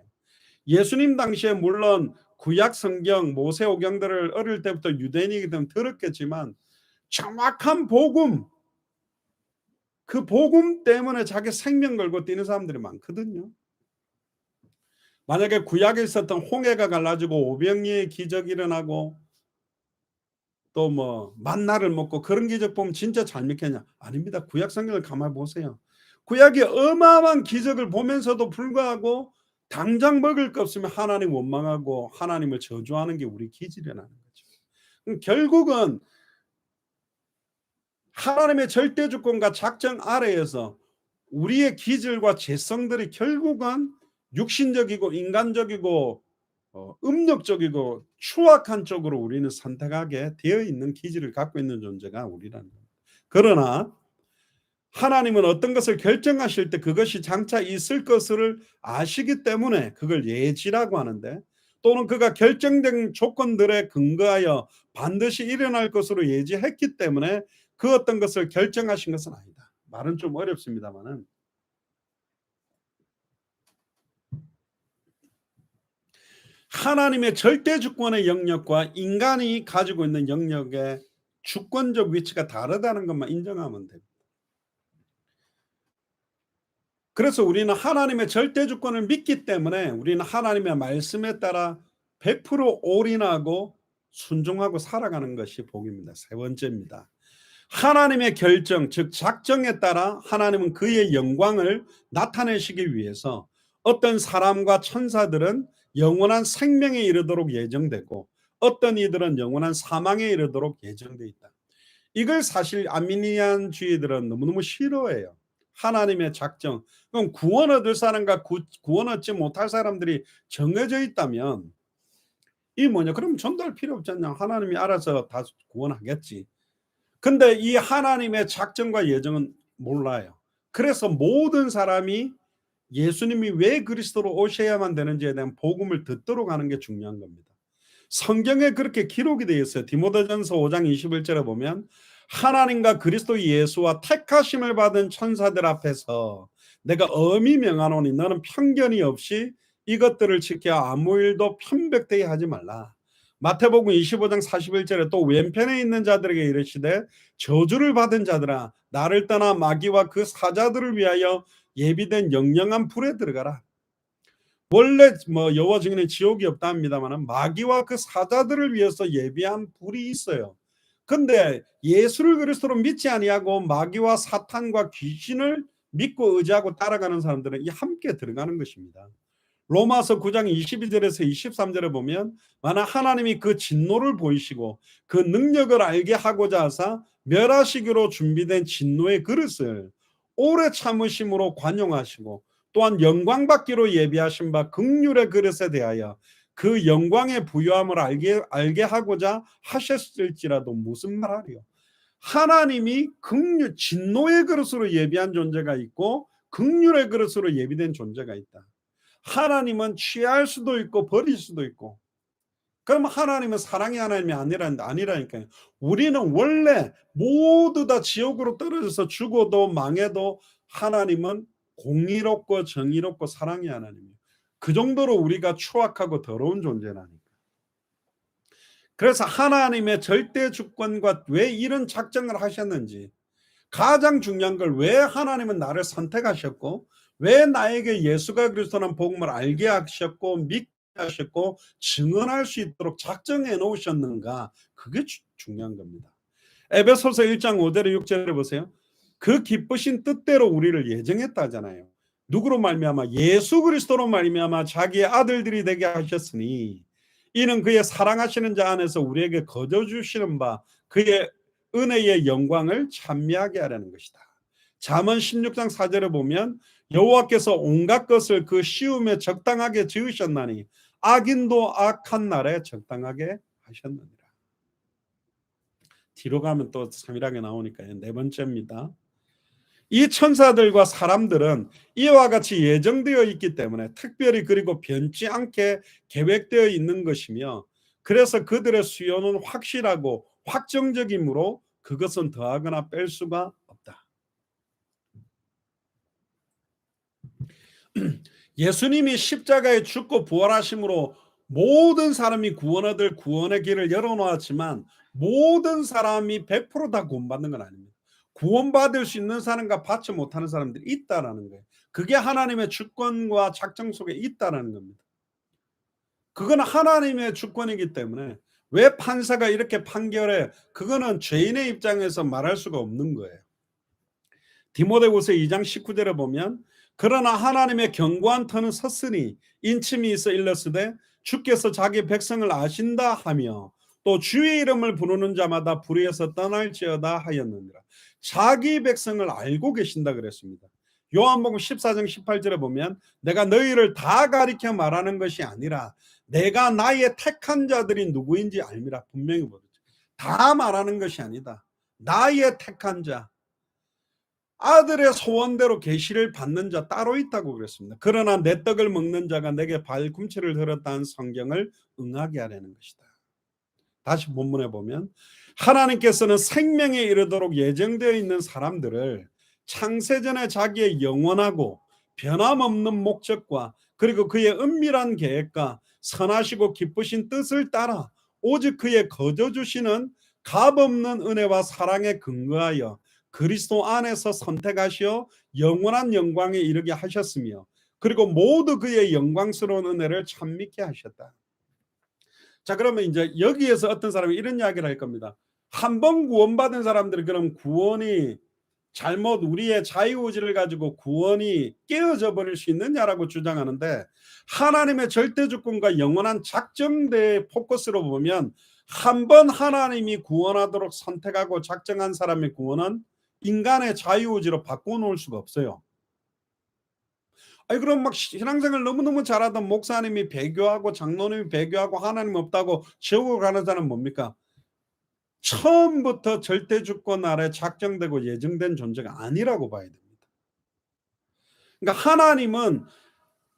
예수님 당시에 물론 구약 성경 모세오경들을 어릴 때부터 유대인이기 때문에 들었겠지만 정확한 복음, 그 복음 때문에 자기 생명 걸고 뛰는 사람들이 많거든요. 만약에 구약에 있었던 홍해가 갈라지고 오병이의 기적이 일어나고 또 뭐 만나를 먹고 그런 기적 보면 진짜 잘 믿겠냐? 아닙니다. 구약 성경을 가만히 보세요. 구약이 어마어마한 기적을 보면서도 불구하고 당장 먹을 거 없으면 하나님 원망하고 하나님을 저주하는 게 우리 기질이라는 거죠. 결국은 하나님의 절대 주권과 작정 아래에서 우리의 기질과 죄성들이 결국은 육신적이고 인간적이고 음력적이고 추악한 쪽으로 우리는 선택하게 되어 있는 기질을 갖고 있는 존재가 우리라는 겁니다. 그러나 하나님은 어떤 것을 결정하실 때 그것이 장차 있을 것을 아시기 때문에 그걸 예지라고 하는데 또는 그가 결정된 조건들에 근거하여 반드시 일어날 것으로 예지했기 때문에 그 어떤 것을 결정하신 것은 아니다. 말은 좀 어렵습니다만은 하나님의 절대 주권의 영역과 인간이 가지고 있는 영역의 주권적 위치가 다르다는 것만 인정하면 됩니다. 그래서 우리는 하나님의 절대 주권을 믿기 때문에 우리는 하나님의 말씀에 따라 100% 올인하고 순종하고 살아가는 것이 복입니다. 세 번째입니다. 하나님의 결정, 즉 작정에 따라 하나님은 그의 영광을 나타내시기 위해서 어떤 사람과 천사들은 영원한 생명에 이르도록 예정되고 어떤 이들은 영원한 사망에 이르도록 예정되어 있다. 이걸 사실 아미니안주의들은 너무너무 싫어해요. 하나님의 작정. 그럼 구원 얻을 사람과 구원 얻지 못할 사람들이 정해져 있다면 이 뭐냐? 그럼 전도할 필요 없지 않냐? 하나님이 알아서 다 구원하겠지. 근데 이 하나님의 작정과 예정은 몰라요. 그래서 모든 사람이 예수님이 왜 그리스도로 오셔야만 되는지에 대한 복음을 듣도록 하는 게 중요한 겁니다. 성경에 그렇게 기록이 되어 있어요. 디모데전서 5장 21절에 보면 하나님과 그리스도 예수와 택하심을 받은 천사들 앞에서 내가 엄히 명하노니 너는 편견이 없이 이것들을 지켜 아무 일도 편백되게 하지 말라. 마태복음 25장 41절에 또 왼편에 있는 자들에게 이르시되 저주를 받은 자들아 나를 떠나 마귀와 그 사자들을 위하여 예비된 영영한 불에 들어가라. 원래 여호와 증인의 지옥이 없다 합니다만 마귀와 그 사자들을 위해서 예비한 불이 있어요. 근데 예수를 그리스도로 믿지 아니하고 마귀와 사탄과 귀신을 믿고 의지하고 따라가는 사람들은 이 함께 들어가는 것입니다. 로마서 9장 22절에서 23절에 보면 만약 하나님이 그 진노를 보이시고 그 능력을 알게 하고자 하사 멸하시기로 준비된 진노의 그릇을 오래 참으심으로 관용하시고 또한 영광 받기로 예비하신 바 긍휼의 그릇에 대하여 그 영광의 부요함을 알게 하고자 하셨을지라도 무슨 말하리요. 하나님이 긍휼 진노의 그릇으로 예비한 존재가 있고 긍휼의 그릇으로 예비된 존재가 있다. 하나님은 취할 수도 있고 버릴 수도 있고. 그럼 하나님은 사랑의 하나님이 아니라니까요. 우리는 원래 모두 다 지옥으로 떨어져서 죽어도 망해도 하나님은 공의롭고 정의롭고 사랑의 하나님이에요. 그 정도로 우리가 추악하고 더러운 존재라니까. 그래서 하나님의 절대 주권과 왜 이런 작정을 하셨는지, 가장 중요한 걸 왜 하나님은 나를 선택하셨고 왜 나에게 예수가 그리스도라는 복음을 알게 하셨고 믿게 하셨고 증언할 수 있도록 작정해 놓으셨는가, 그게 중요한 겁니다. 에베소서 1장 5절에 6절에 보세요. 그 기쁘신 뜻대로 우리를 예정했다 하잖아요. 누구로 말미암아? 예수 그리스도로 말미암아 자기의 아들들이 되게 하셨으니 이는 그의 사랑하시는 자 안에서 우리에게 거저 주시는 바 그의 은혜의 영광을 찬미하게 하려는 것이다. 잠언 16장 4절에 보면 여호와께서 온갖 것을 그 시움에 적당하게 지으셨나니 악인도 악한 날에 적당하게 하셨느니라. 뒤로 가면 또 세밀하게 나오니까요. 네 번째입니다. 이 천사들과 사람들은 이와 같이 예정되어 있기 때문에 특별히 그리고 변치 않게 계획되어 있는 것이며 그래서 그들의 수요는 확실하고 확정적이므로 그것은 더하거나 뺄 수가 없다. 예수님이 십자가에 죽고 부활하심으로 모든 사람이 구원 얻을 구원의 길을 열어놓았지만 모든 사람이 100% 다 구원받는 건 아닙니다. 구원받을 수 있는 사람과 받지 못하는 사람들이 있다라는 거예요. 그게 하나님의 주권과 작정 속에 있다라는 겁니다. 그건 하나님의 주권이기 때문에 왜 판사가 이렇게 판결해? 그거는 죄인의 입장에서 말할 수가 없는 거예요. 디모데후서 2장 19절에 보면 그러나 하나님의 견고한 터는 섰으니 인침이 있어 일렀으되 주께서 자기 백성을 아신다 하며 또 주의 이름을 부르는 자마다 불의에서 떠날지어다 하였느니라. 자기 백성을 알고 계신다 그랬습니다. 요한복음 14장 18절에 보면 내가 너희를 다 가리켜 말하는 것이 아니라 내가 나의 택한 자들이 누구인지 알미라. 분명히 보죠. 다 말하는 것이 아니다. 나의 택한 자. 아들의 소원대로 계시를 받는 자 따로 있다고 그랬습니다. 그러나 내 떡을 먹는 자가 내게 발꿈치를 들었다는 성경을 응하게 하려는 것이다. 다시 본문에 보면 하나님께서는 생명에 이르도록 예정되어 있는 사람들을 창세전에 자기의 영원하고 변함없는 목적과 그리고 그의 은밀한 계획과 선하시고 기쁘신 뜻을 따라 오직 그의 거저 주시는 값없는 은혜와 사랑에 근거하여 그리스도 안에서 선택하시어 영원한 영광에 이르게 하셨으며 그리고 모두 그의 영광스러운 은혜를 찬미케 하셨다. 자, 그러면 이제 여기에서 어떤 사람이 이런 이야기를 할 겁니다. 한 번 구원받은 사람들이 그럼 구원이 잘못 우리의 자유의지를 가지고 구원이 깨어져 버릴 수 있느냐라고 주장하는데, 하나님의 절대주권과 영원한 작정대의 포커스로 보면 한 번 하나님이 구원하도록 선택하고 작정한 사람의 구원은 인간의 자유의지로 바꿔놓을 수가 없어요. 아니 그럼 막 신앙생활 너무너무 잘하던 목사님이 배교하고 장로님이 배교하고 하나님 없다고 지옥을 가는 사람은 뭡니까? 처음부터 절대주권 아래 작정되고 예정된 존재가 아니라고 봐야 됩니다. 그러니까 하나님은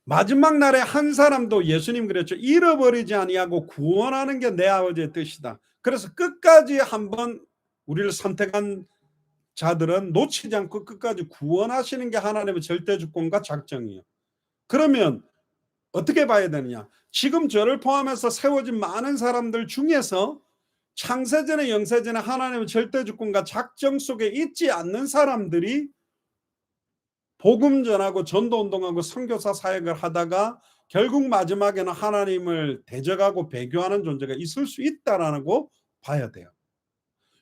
마지막 날에 한 사람도, 예수님 그랬죠, 잃어버리지 아니하고 구원하는 게 내 아버지의 뜻이다. 그래서 끝까지 한번 우리를 선택한 자들은 놓치지 않고 끝까지 구원하시는 게 하나님의 절대주권과 작정이에요. 그러면 어떻게 봐야 되느냐? 지금 저를 포함해서 세워진 많은 사람들 중에서 창세전에 영세전에 하나님의 절대주권과 작정 속에 있지 않는 사람들이 복음 전하고 전도운동하고 선교사 사역을 하다가 결국 마지막에는 하나님을 대적하고 배교하는 존재가 있을 수 있다라고 봐야 돼요.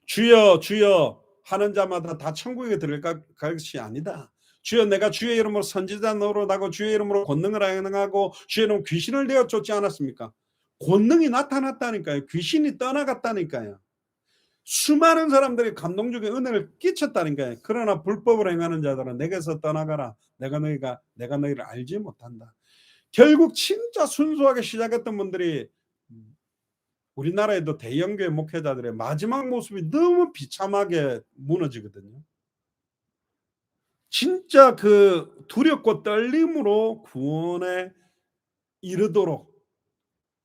주여 주여 하는 자마다 다 천국에 들어갈 것이 아니다. 주여 내가 주의 이름으로 선지자 노릇하고 주의 이름으로 권능을 행하고 주의 이름으로 귀신을 내어 쫓지 않았습니까? 권능이 나타났다니까요. 귀신이 떠나갔다니까요. 수많은 사람들이 감동적인 은혜를 끼쳤다니까요. 그러나 불법을 행하는 자들은 내게서 떠나가라. 내가 너희를 알지 못한다. 결국 진짜 순수하게 시작했던 분들이 우리나라에도 대형교회 목회자들의 마지막 모습이 너무 비참하게 무너지거든요. 진짜 그 두렵고 떨림으로 구원에 이르도록,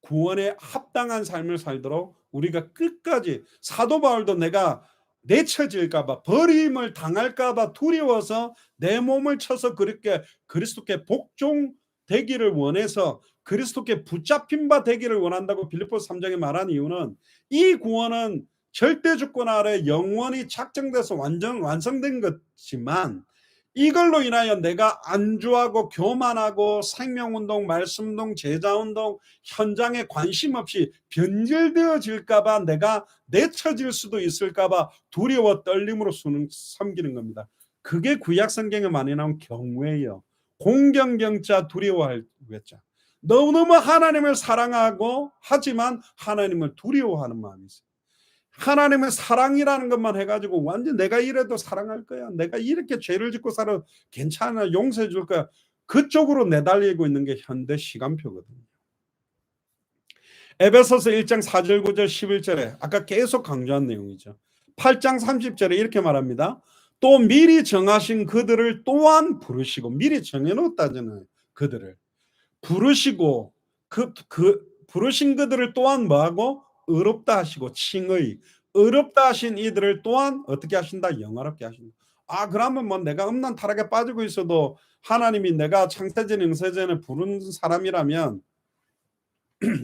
구원에 합당한 삶을 살도록 우리가 끝까지, 사도 바울도 내가 내쳐질까 봐, 버림을 당할까 봐 두려워서 내 몸을 쳐서 그렇게 그리스도께 복종되기를 원해서 그리스도께 붙잡힌 바 되기를 원한다고 빌립보서 3장에 말한 이유는, 이 구원은 절대주권 아래 영원히 작정돼서 완성된 것이지만 이걸로 인하여 내가 안주하고 교만하고 생명운동, 말씀운동, 제자운동 현장에 관심 없이 변질되어질까 봐, 내가 내쳐질 수도 있을까 봐 두려워 떨림으로 섬기는 겁니다. 그게 구약 성경에 많이 나온 경외예요. 공경경자 두려워할 외자. 너무너무 하나님을 사랑하고 하지만 하나님을 두려워하는 마음이 있어요. 하나님의 사랑이라는 것만 해가지고 완전 내가 이래도 사랑할 거야, 내가 이렇게 죄를 짓고 살아 괜찮아, 용서해 줄 거야, 그쪽으로 내달리고 있는 게 현대 시간표거든요. 에베소서 1장 4절 9절 11절에 아까 계속 강조한 내용이죠. 8장 30절에 이렇게 말합니다. 또 미리 정하신 그들을 또한 부르시고, 미리 정해놓았다잖아요. 그들을 부르시고 부르신 그들을 또한 뭐하고? 의롭다 하시고, 칭의, 의롭다 하신 이들을 또한 어떻게 하신다? 영화롭게 하신다. 아, 그러면 뭐 내가 음란 타락에 빠지고 있어도 하나님이 내가 창세전 영세전에 부른 사람이라면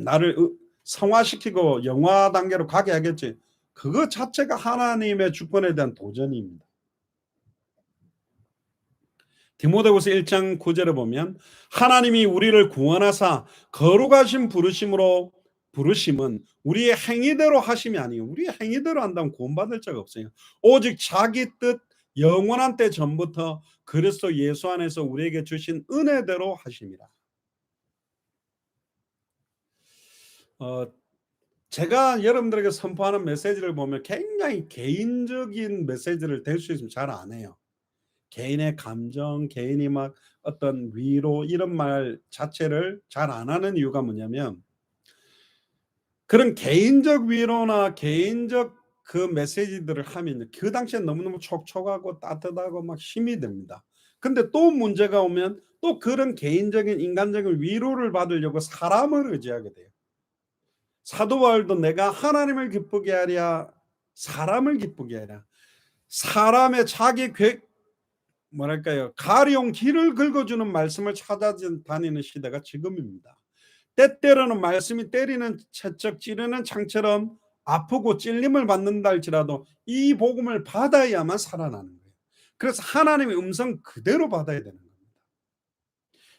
나를 성화시키고 영화 단계로 가게 하겠지. 그거 자체가 하나님의 주권에 대한 도전입니다. 디모데후서 1장 9절에 보면 하나님이 우리를 구원하사 거룩하신 부르심은 우리의 행위대로 하심이 아니에요. 우리의 행위대로 한다면 구원받을 자가 없어요. 오직 자기 뜻 영원한 때 전부터 그리스도 예수 안에서 우리에게 주신 은혜대로 하심이라. 제가 여러분들에게 선포하는 메시지를 보면 굉장히 개인적인 메시지를 될 수 있으면 잘 안 해요. 개인의 감정, 개인이 막 어떤 위로 이런 말 자체를 잘 안 하는 이유가 뭐냐면, 그런 개인적 위로나 개인적 그 메시지들을 하면 그 당시에 너무너무 촉촉하고 따뜻하고 막 힘이 됩니다. 근데 또 문제가 오면 또 그런 개인적인 인간적인 위로를 받으려고 사람을 의지하게 돼요. 사도 바울도 내가 하나님을 기쁘게 하랴 사람을 기쁘게 하랴, 사람의 자기 뭐랄까요, 가령 길을 긁어주는 말씀을 찾아다니는 시대가 지금입니다. 때때로는 말씀이 때리는 채찍 찌르는 창처럼 아프고 찔림을 받는다 할지라도 이 복음을 받아야만 살아나는 거예요. 그래서 하나님의 음성 그대로 받아야 되는 겁니다.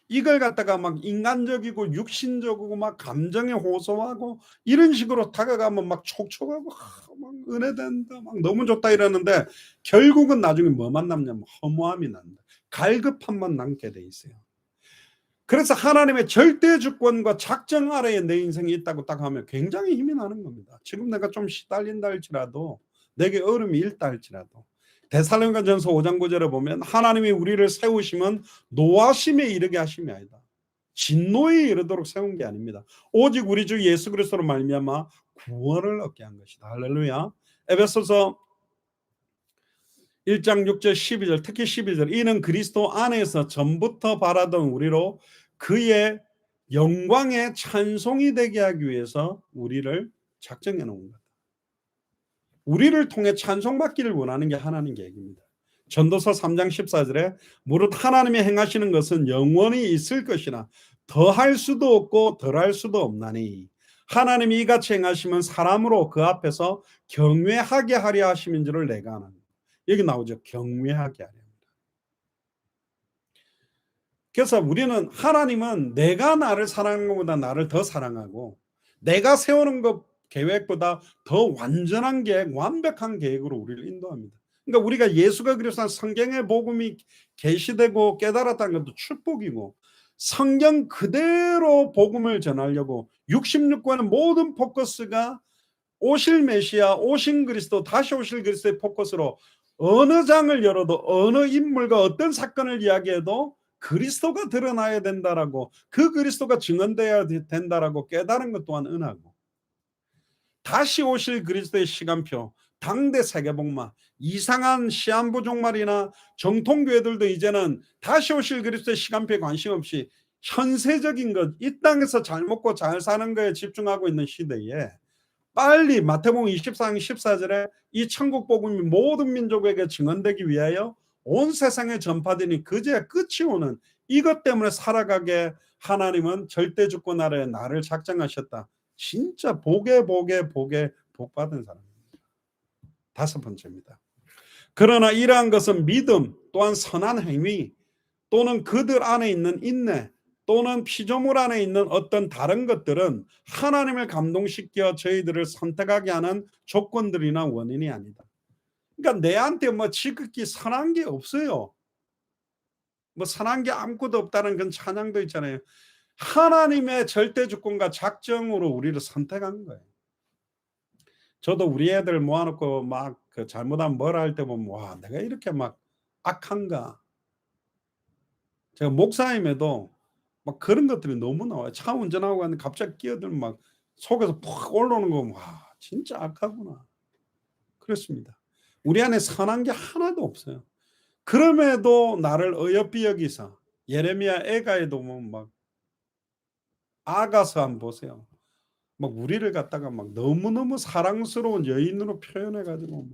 이걸 갖다가 막 인간적이고 육신적이고 막 감정에 호소하고 이런 식으로 다가가면 막 촉촉하고 막 은혜된다 막 너무 좋다 이러는데 결국은 나중에 뭐만 남냐면 허무함이 난다, 갈급함만 남게 돼 있어요. 그래서 하나님의 절대 주권과 작정 아래에 내 인생이 있다고 딱 하면 굉장히 힘이 나는 겁니다. 지금 내가 좀 시달린다 할지라도, 내게 얼음이 있다 할지라도, 데살로니가전서 5장 9절에 보면 하나님이 우리를 세우시면 노하심에 이르게 하심이 아니다, 진노에 이르도록 세운 게 아닙니다. 오직 우리 주 예수 그리스도로 말미암아 구원을 얻게 한 것이다. 할렐루야. 에베소서 1장 6절 12절 특히 12절, 이는 그리스도 안에서 전부터 바라던 우리로 그의 영광의 찬송이 되게 하기 위해서 우리를 작정해 놓은 것. 우리를 통해 찬송받기를 원하는 게 하나님 계획입니다. 전도서 3장 14절에 무릇 하나님이 행하시는 것은 영원히 있을 것이나 더할 수도 없고 덜할 수도 없나니 하나님이 이같이 행하시면 사람으로 그 앞에서 경외하게 하려 하심인 줄을 내가 아나니. 여기 나오죠. 경외하게 하려. 그래서 우리는, 하나님은 내가 나를 사랑하는 것보다 나를 더 사랑하고 내가 세우는 것 계획보다 더 완전한 계획, 완벽한 계획으로 우리를 인도합니다. 그러니까 우리가 예수가 그리스도 성경의 복음이 계시되고 깨달았다는 것도 축복이고, 성경 그대로 복음을 전하려고 66권의 모든 포커스가 오실 메시아, 오신 그리스도, 다시 오실 그리스도의 포커스로 어느 장을 열어도 어느 인물과 어떤 사건을 이야기해도 그리스도가 드러나야 된다라고, 그 그리스도가 증언되어야 된다라고 깨달은 것 또한 은하고, 다시 오실 그리스도의 시간표, 당대 세계복마, 이상한 시한부 종말이나 정통교회들도 이제는 다시 오실 그리스도의 시간표에 관심 없이 현세적인 것, 이 땅에서 잘 먹고 잘 사는 거에 집중하고 있는 시대에 빨리 마태복음 24장 14절에 이 천국 복음이 모든 민족에게 증언되기 위하여 온 세상에 전파되니 그제야 끝이 오는, 이것 때문에 살아가게 하나님은 절대 주권 아래에 나를 작정하셨다. 진짜 복에 복 받은 사람입니다. 다섯 번째입니다. 그러나 이러한 것은 믿음 또한 선한 행위 또는 그들 안에 있는 인내 또는 피조물 안에 있는 어떤 다른 것들은 하나님을 감동시켜 저희들을 선택하게 하는 조건들이나 원인이 아니다. 그러니까 내한테 뭐 지극히 선한 게 없어요. 뭐 선한 게 아무것도 없다는 그런 찬양도 있잖아요. 하나님의 절대 주권과 작정으로 우리를 선택한 거예요. 저도 우리 애들 모아놓고 막 그 잘못하면 뭐라 할 때 보면, 와, 내가 이렇게 막 악한가. 제가 목사임에도 막 그런 것들이 너무 나와요. 차 운전하고 가는데 갑자기 끼어들면 막 속에서 푹 올라오는 거, 와, 진짜 악하구나. 그렇습니다. 우리 안에 선한 게 하나도 없어요. 그럼에도 나를 어여삐 여기서, 예레미야 애가에도 보면 막 아가서 한번 보세요. 막 우리를 갖다가 막 너무너무 사랑스러운 여인으로 표현해 가지고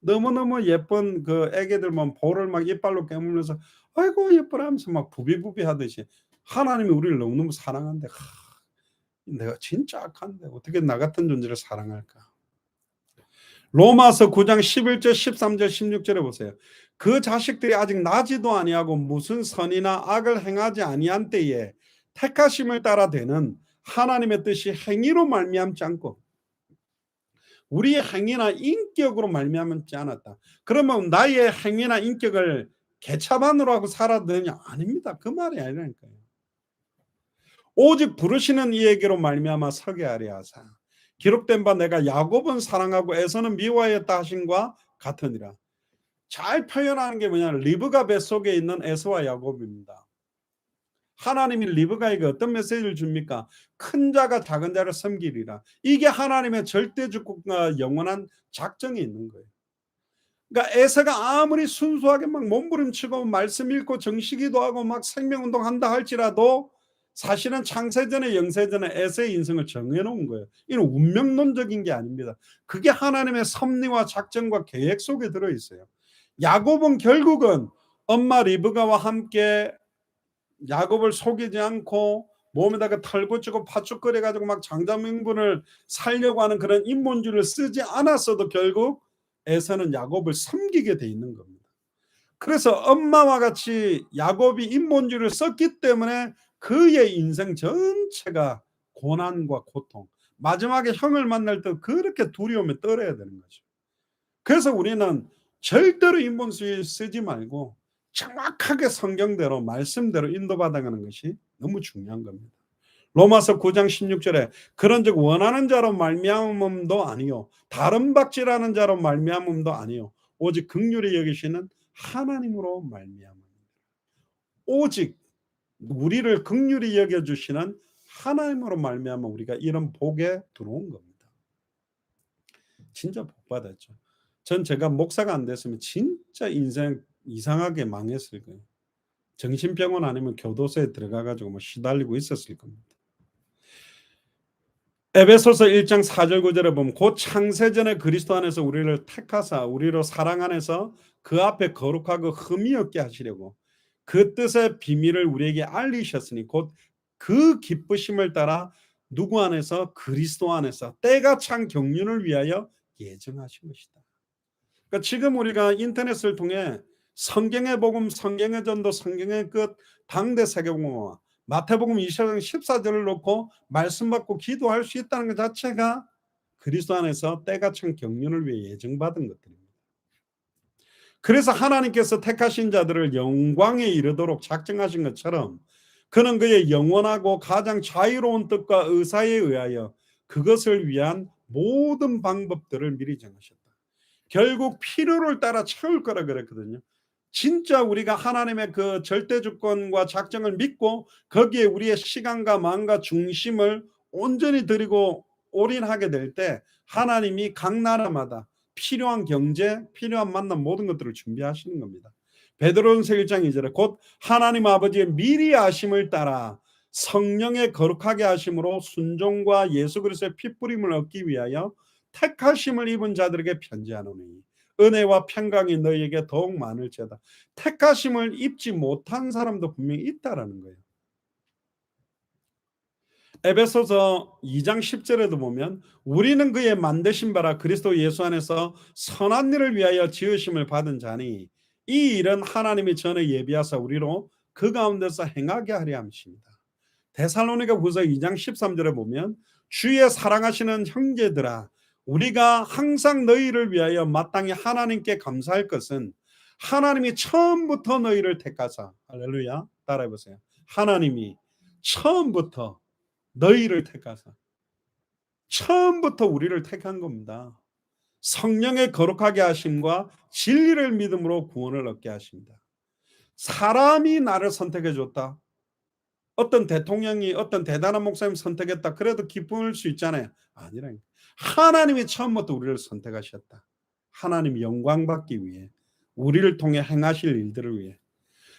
너무너무 예쁜 그 애기들만 볼을 막 이빨로 깨물면서 아이고 예뻐라 하면서 막 부비부비 하듯이 하나님이 우리를 너무너무 사랑한데, 내가 진짜 악한데 어떻게 나 같은 존재를 사랑할까. 로마서 9장 11절 13절 16절에 보세요. 그 자식들이 아직 나지도 아니하고 무슨 선이나 악을 행하지 아니한 때에 택하심을 따라 되는 하나님의 뜻이 행위로 말미암지 않고 우리의 행위나 인격으로 말미암지 않았다. 그러면 나의 행위나 인격을 개차반으로 하고 살아야 되느냐? 아닙니다. 그 말이 아니라니까요. 오직 부르시는 이에게로 말미암아 서게 하려 하사 기록된 바 내가 야곱은 사랑하고 에서는 미워하였다 하신과 같으니라. 잘 표현하는 게 뭐냐면 리브가 뱃속에 있는 에서와 야곱입니다. 하나님이 리브가에게 어떤 메시지를 줍니까? 큰 자가 작은 자를 섬기리라. 이게 하나님의 절대주권과 영원한 작정이 있는 거예요. 그러니까 에서가 아무리 순수하게 막 몸부림치고 말씀 읽고 정시기도 하고 막 생명운동 한다 할지라도 사실은 창세전에 영세전에 에서의 인생을 정해놓은 거예요. 이는 운명론적인 게 아닙니다. 그게 하나님의 섭리와 작정과 계획 속에 들어있어요. 야곱은 결국은 엄마 리브가와 함께 야곱을 속이지 않고 몸에다가 털 붙이고 파죽거려 가지고 막 장자명분을 살려고 하는 그런 인본주의를 쓰지 않았어도 결국 에서는 야곱을 섬기게 돼 있는 겁니다. 그래서 엄마와 같이 야곱이 인본주의를 썼기 때문에 그의 인생 전체가 고난과 고통, 마지막에 형을 만날 때 그렇게 두려움에 떨어야 되는 거죠. 그래서 우리는 절대로 인본주의 쓰지 말고 정확하게 성경대로 말씀대로 인도받아가는 것이 너무 중요한 겁니다. 로마서 9장 16절에 그런즉 원하는 자로 말미암음도 아니요 다른 박질하는 자로 말미암음도 아니요 오직 긍휼히 여기시는 하나님으로 말미암음이라. 오직 우리를 긍휼히 여겨주시는 하나님으로 말미암아 우리가 이런 복에 들어온 겁니다. 진짜 복 받았죠. 전 제가 목사가 안 됐으면 진짜 인생 이상하게 망했을 거예요. 정신병원 아니면 교도소에 들어가 가지고 뭐 시달리고 있었을 겁니다. 에베소서 1장 4절 9절에 보면 곧 창세전에 그리스도 안에서 우리를 택하사 우리로 사랑 안에서 그 앞에 거룩하고 흠이 없게 하시려고 그 뜻의 비밀을 우리에게 알리셨으니 곧 그 기쁘심을 따라 누구 안에서 그리스도 안에서 때가 찬 경륜을 위하여 예정하신 것이다. 그러니까 지금 우리가 인터넷을 통해 성경의 복음, 성경의 전도, 성경의 끝, 당대 세계복음화, 마태복음 20장 14절을 놓고 말씀 받고 기도할 수 있다는 것 자체가 그리스도 안에서 때가 찬 경륜을 위해 예정받은 것들입니다. 그래서 하나님께서 택하신 자들을 영광에 이르도록 작정하신 것처럼 그는 그의 영원하고 가장 자유로운 뜻과 의사에 의하여 그것을 위한 모든 방법들을 미리 정하셨다. 결국 필요를 따라 채울 거라 그랬거든요. 진짜 우리가 하나님의 그 절대주권과 작정을 믿고 거기에 우리의 시간과 마음과 중심을 온전히 드리고 올인하게 될 때 하나님이 각 나라마다 필요한 경제, 필요한 만남 모든 것들을 준비하시는 겁니다. 베드로전서 1장 2절에 곧 하나님 아버지의 미리 아심을 따라 성령의 거룩하게 하심으로 순종과 예수 그리스도의 핏부림을 얻기 위하여 택하심을 입은 자들에게 편지하노니 은혜와 평강이 너희에게 더욱 많을지어다. 택하심을 입지 못한 사람도 분명히 있다라는 거예요. 에베소서 2장 10절에도 보면 우리는 그의 만드신 바라 그리스도 예수 안에서 선한 일을 위하여 지으심을 받은 자니 이 일은 하나님이 전에 예비하사 우리로 그 가운데서 행하게 하려 함이십니다. 데살로니가후서 2장 13절에 보면 주의 사랑하시는 형제들아 우리가 항상 너희를 위하여 마땅히 하나님께 감사할 것은 하나님이 처음부터 너희를 택하사 할렐루야 따라해 보세요. 하나님이 처음부터 너희를 택하사 처음부터 우리를 택한 겁니다. 성령의 거룩하게 하심과 진리를 믿음으로 구원을 얻게 하십니다. 사람이 나를 선택해 줬다. 어떤 대통령이 어떤 대단한 목사님 선택했다. 그래도 기쁠 수 있잖아요. 아니라니까. 하나님이 처음부터 우리를 선택하셨다. 하나님 영광 받기 위해 우리를 통해 행하실 일들을 위해.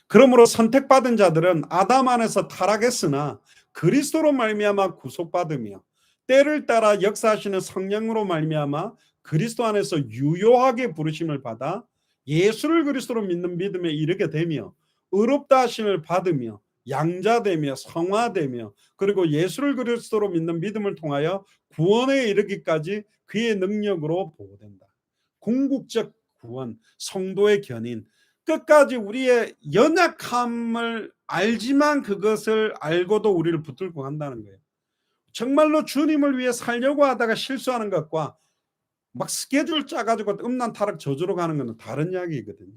그러므로 선택받은 자들은 아담 안에서 타락했으나 그리스도로 말미암아 구속받으며 때를 따라 역사하시는 성령으로 말미암아 그리스도 안에서 유효하게 부르심을 받아 예수를 그리스도로 믿는 믿음에 이르게 되며 의롭다 하심을 받으며 양자되며 성화되며 그리고 예수를 그리스도로 믿는 믿음을 통하여 구원에 이르기까지 그의 능력으로 보호된다. 궁극적 구원, 성도의 견인, 끝까지 우리의 연약함을 알지만 그것을 알고도 우리를 붙들고 간다는 거예요. 정말로 주님을 위해 살려고 하다가 실수하는 것과 막 스케줄 짜가지고 음란타락 저주로 가는 것은 다른 이야기거든요.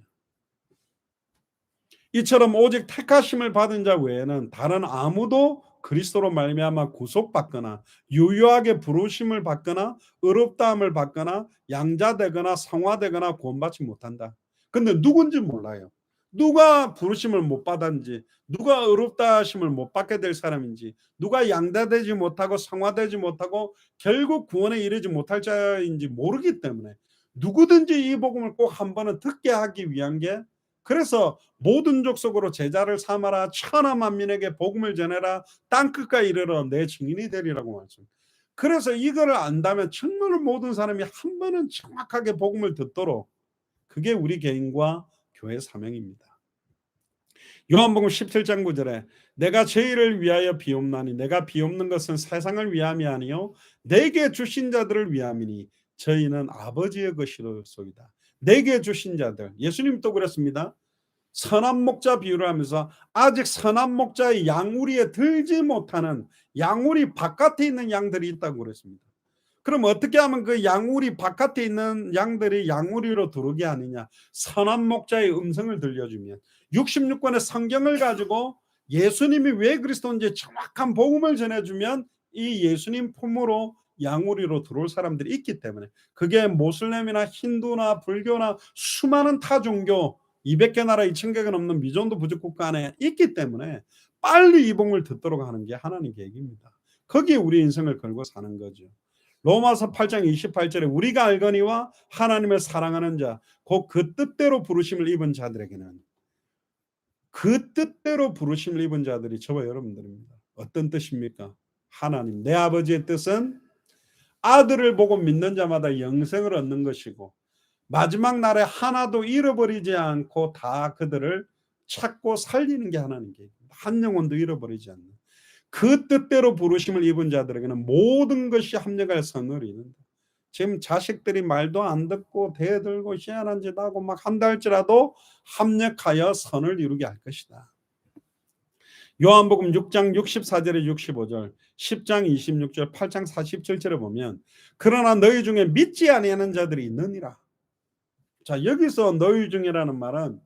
이처럼 오직 택하심을 받은 자 외에는 다른 아무도 그리스도로 말미암아 구속받거나 유효하게 부르심을 받거나 의롭다함을 받거나 양자되거나 성화되거나 구원받지 못한다. 근데 누군지 몰라요. 누가 부르심을 못 받았는지, 누가 의롭다 하심을 못 받게 될 사람인지, 누가 양다되지 못하고 성화되지 못하고 결국 구원에 이르지 못할 자인지 모르기 때문에 누구든지 이 복음을 꼭 한 번은 듣게 하기 위한 게, 그래서 모든 족속으로 제자를 삼아라, 천하 만민에게 복음을 전해라, 땅끝까지 이르러 내 증인이 되리라고 말씀. 그래서 이거를 안다면 정말 모든 사람이 한 번은 정확하게 복음을 듣도록, 그게 우리 개인과 교회 사명입니다. 요한복음 17장 9절에 내가 저희를 위하여 비옵나니 내가 비옵는 것은 세상을 위함이 아니요 내게 주신 자들을 위함이니 저희는 아버지의 것이로소이다. 내게 주신 자들, 예수님 또 그랬습니다. 선한 목자 비유를 하면서 아직 선한 목자의 양우리에 들지 못하는 양우리 바깥에 있는 양들이 있다고 그랬습니다. 그럼 어떻게 하면 그 양우리 바깥에 있는 양들이 양우리로 들어오게 하느냐? 선한 목자의 음성을 들려주면, 66권의 성경을 가지고 예수님이 왜 그리스도인지 정확한 복음을 전해주면 이 예수님 품으로 양우리로 들어올 사람들이 있기 때문에, 그게 모슬렘이나 힌두나 불교나 수많은 타 종교 200개 나라 2,000개가 넘는 미존도 부족국가 안에 있기 때문에 빨리 이 복음을 듣도록 하는 게 하나님 계획입니다. 거기에 우리 인생을 걸고 사는 거죠. 로마서 8장 28절에 우리가 알거니와 하나님을 사랑하는 자 곧 그 뜻대로 부르심을 입은 자들에게는, 그 뜻대로 부르심을 입은 자들이 저와 여러분들입니다. 어떤 뜻입니까? 하나님, 내 아버지의 뜻은 아들을 보고 믿는 자마다 영생을 얻는 것이고 마지막 날에 하나도 잃어버리지 않고 다 그들을 찾고 살리는 게 하나님 계획입니다. 한 영혼도 잃어버리지 않는 그 뜻대로 부르심을 입은 자들에게는 모든 것이 합력할 선을 이룬다. 지금 자식들이 말도 안 듣고 대들고 희한한 짓 하고 막 한다 할지라도 합력하여 선을 이루게 할 것이다. 요한복음 6장 64절에 65절, 10장 26절, 8장 47절에 보면 그러나 너희 중에 믿지 아니하는 자들이 있느니라. 자, 여기서 너희 중에라는 말은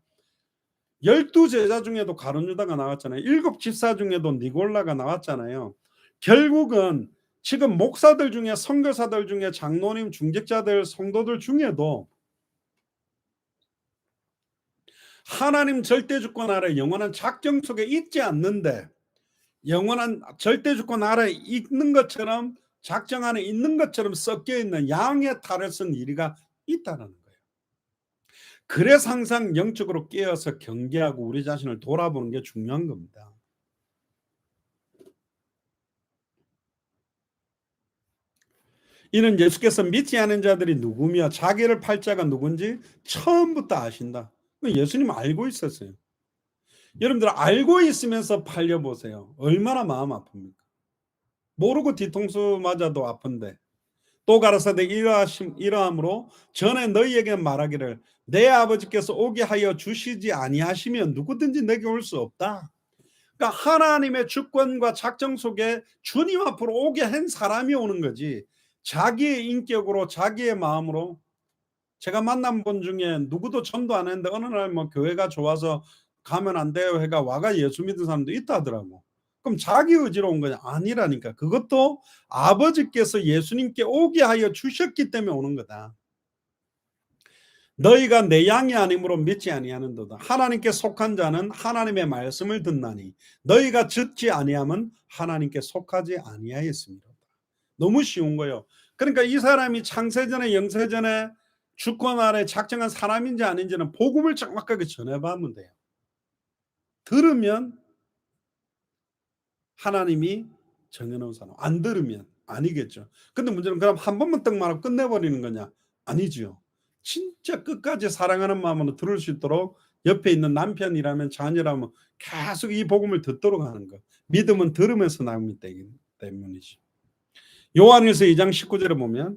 12제자 중에도 가룟 유다가 나왔잖아요. 7 집사 중에도 니골라가 나왔잖아요. 결국은 지금 목사들 중에, 선교사들 중에, 장로님, 중직자들, 성도들 중에도 하나님 절대주권 아래 영원한 작정 속에 있지 않는데, 영원한 절대주권 아래 있는 것처럼, 작정 안에 있는 것처럼 섞여 있는 양의 탈을 쓴 이리가 있다는 거예요. 그래서 항상 영적으로 깨어서 경계하고 우리 자신을 돌아보는 게 중요한 겁니다. 이는 예수께서 믿지 않은 자들이 누구며 자기를 팔 자가 누군지 처음부터 아신다. 예수님 알고 있었어요. 여러분들 알고 있으면서 팔려보세요. 얼마나 마음 아픕니까? 모르고 뒤통수 맞아도 아픈데, 또 가라사대 이러함으로 전에 너희에게 말하기를 내 아버지께서 오게 하여 주시지 아니하시면 누구든지 내게 올 수 없다. 그러니까 하나님의 주권과 작정 속에 주님 앞으로 오게 한 사람이 오는 거지, 자기의 인격으로 자기의 마음으로. 제가 만난 분 중에 누구도 전도 안 했는데 어느 날 뭐 교회가 좋아서 가면 안 돼요 해가 와가 예수 믿은 사람도 있다 하더라고. 그럼 자기 의지로 온 거냐? 아니라니까. 그것도 아버지께서 예수님께 오게 하여 주셨기 때문에 오는 거다. 너희가 내 양이 아니므로 믿지 아니하는도다. 하나님께 속한 자는 하나님의 말씀을 듣나니 너희가 듣지 아니하면 하나님께 속하지 아니하였습니다. 너무 쉬운 거예요. 그러니까 이 사람이 창세전에 영세전에 주권 아래 작정한 사람인지 아닌지는 복음을 정확하게 전해보면 돼요. 들으면 하나님이 정해놓은 사람, 안 들으면 아니겠죠. 근데 문제는 그럼 한 번만 딱 말하고 끝내버리는 거냐? 아니죠. 진짜 끝까지 사랑하는 마음으로 들을 수 있도록 옆에 있는 남편이라면 자녀라면 계속 이 복음을 듣도록 하는 거. 믿음은 들으면서 나오기 때문이죠. 요한일서 2장 19절에 보면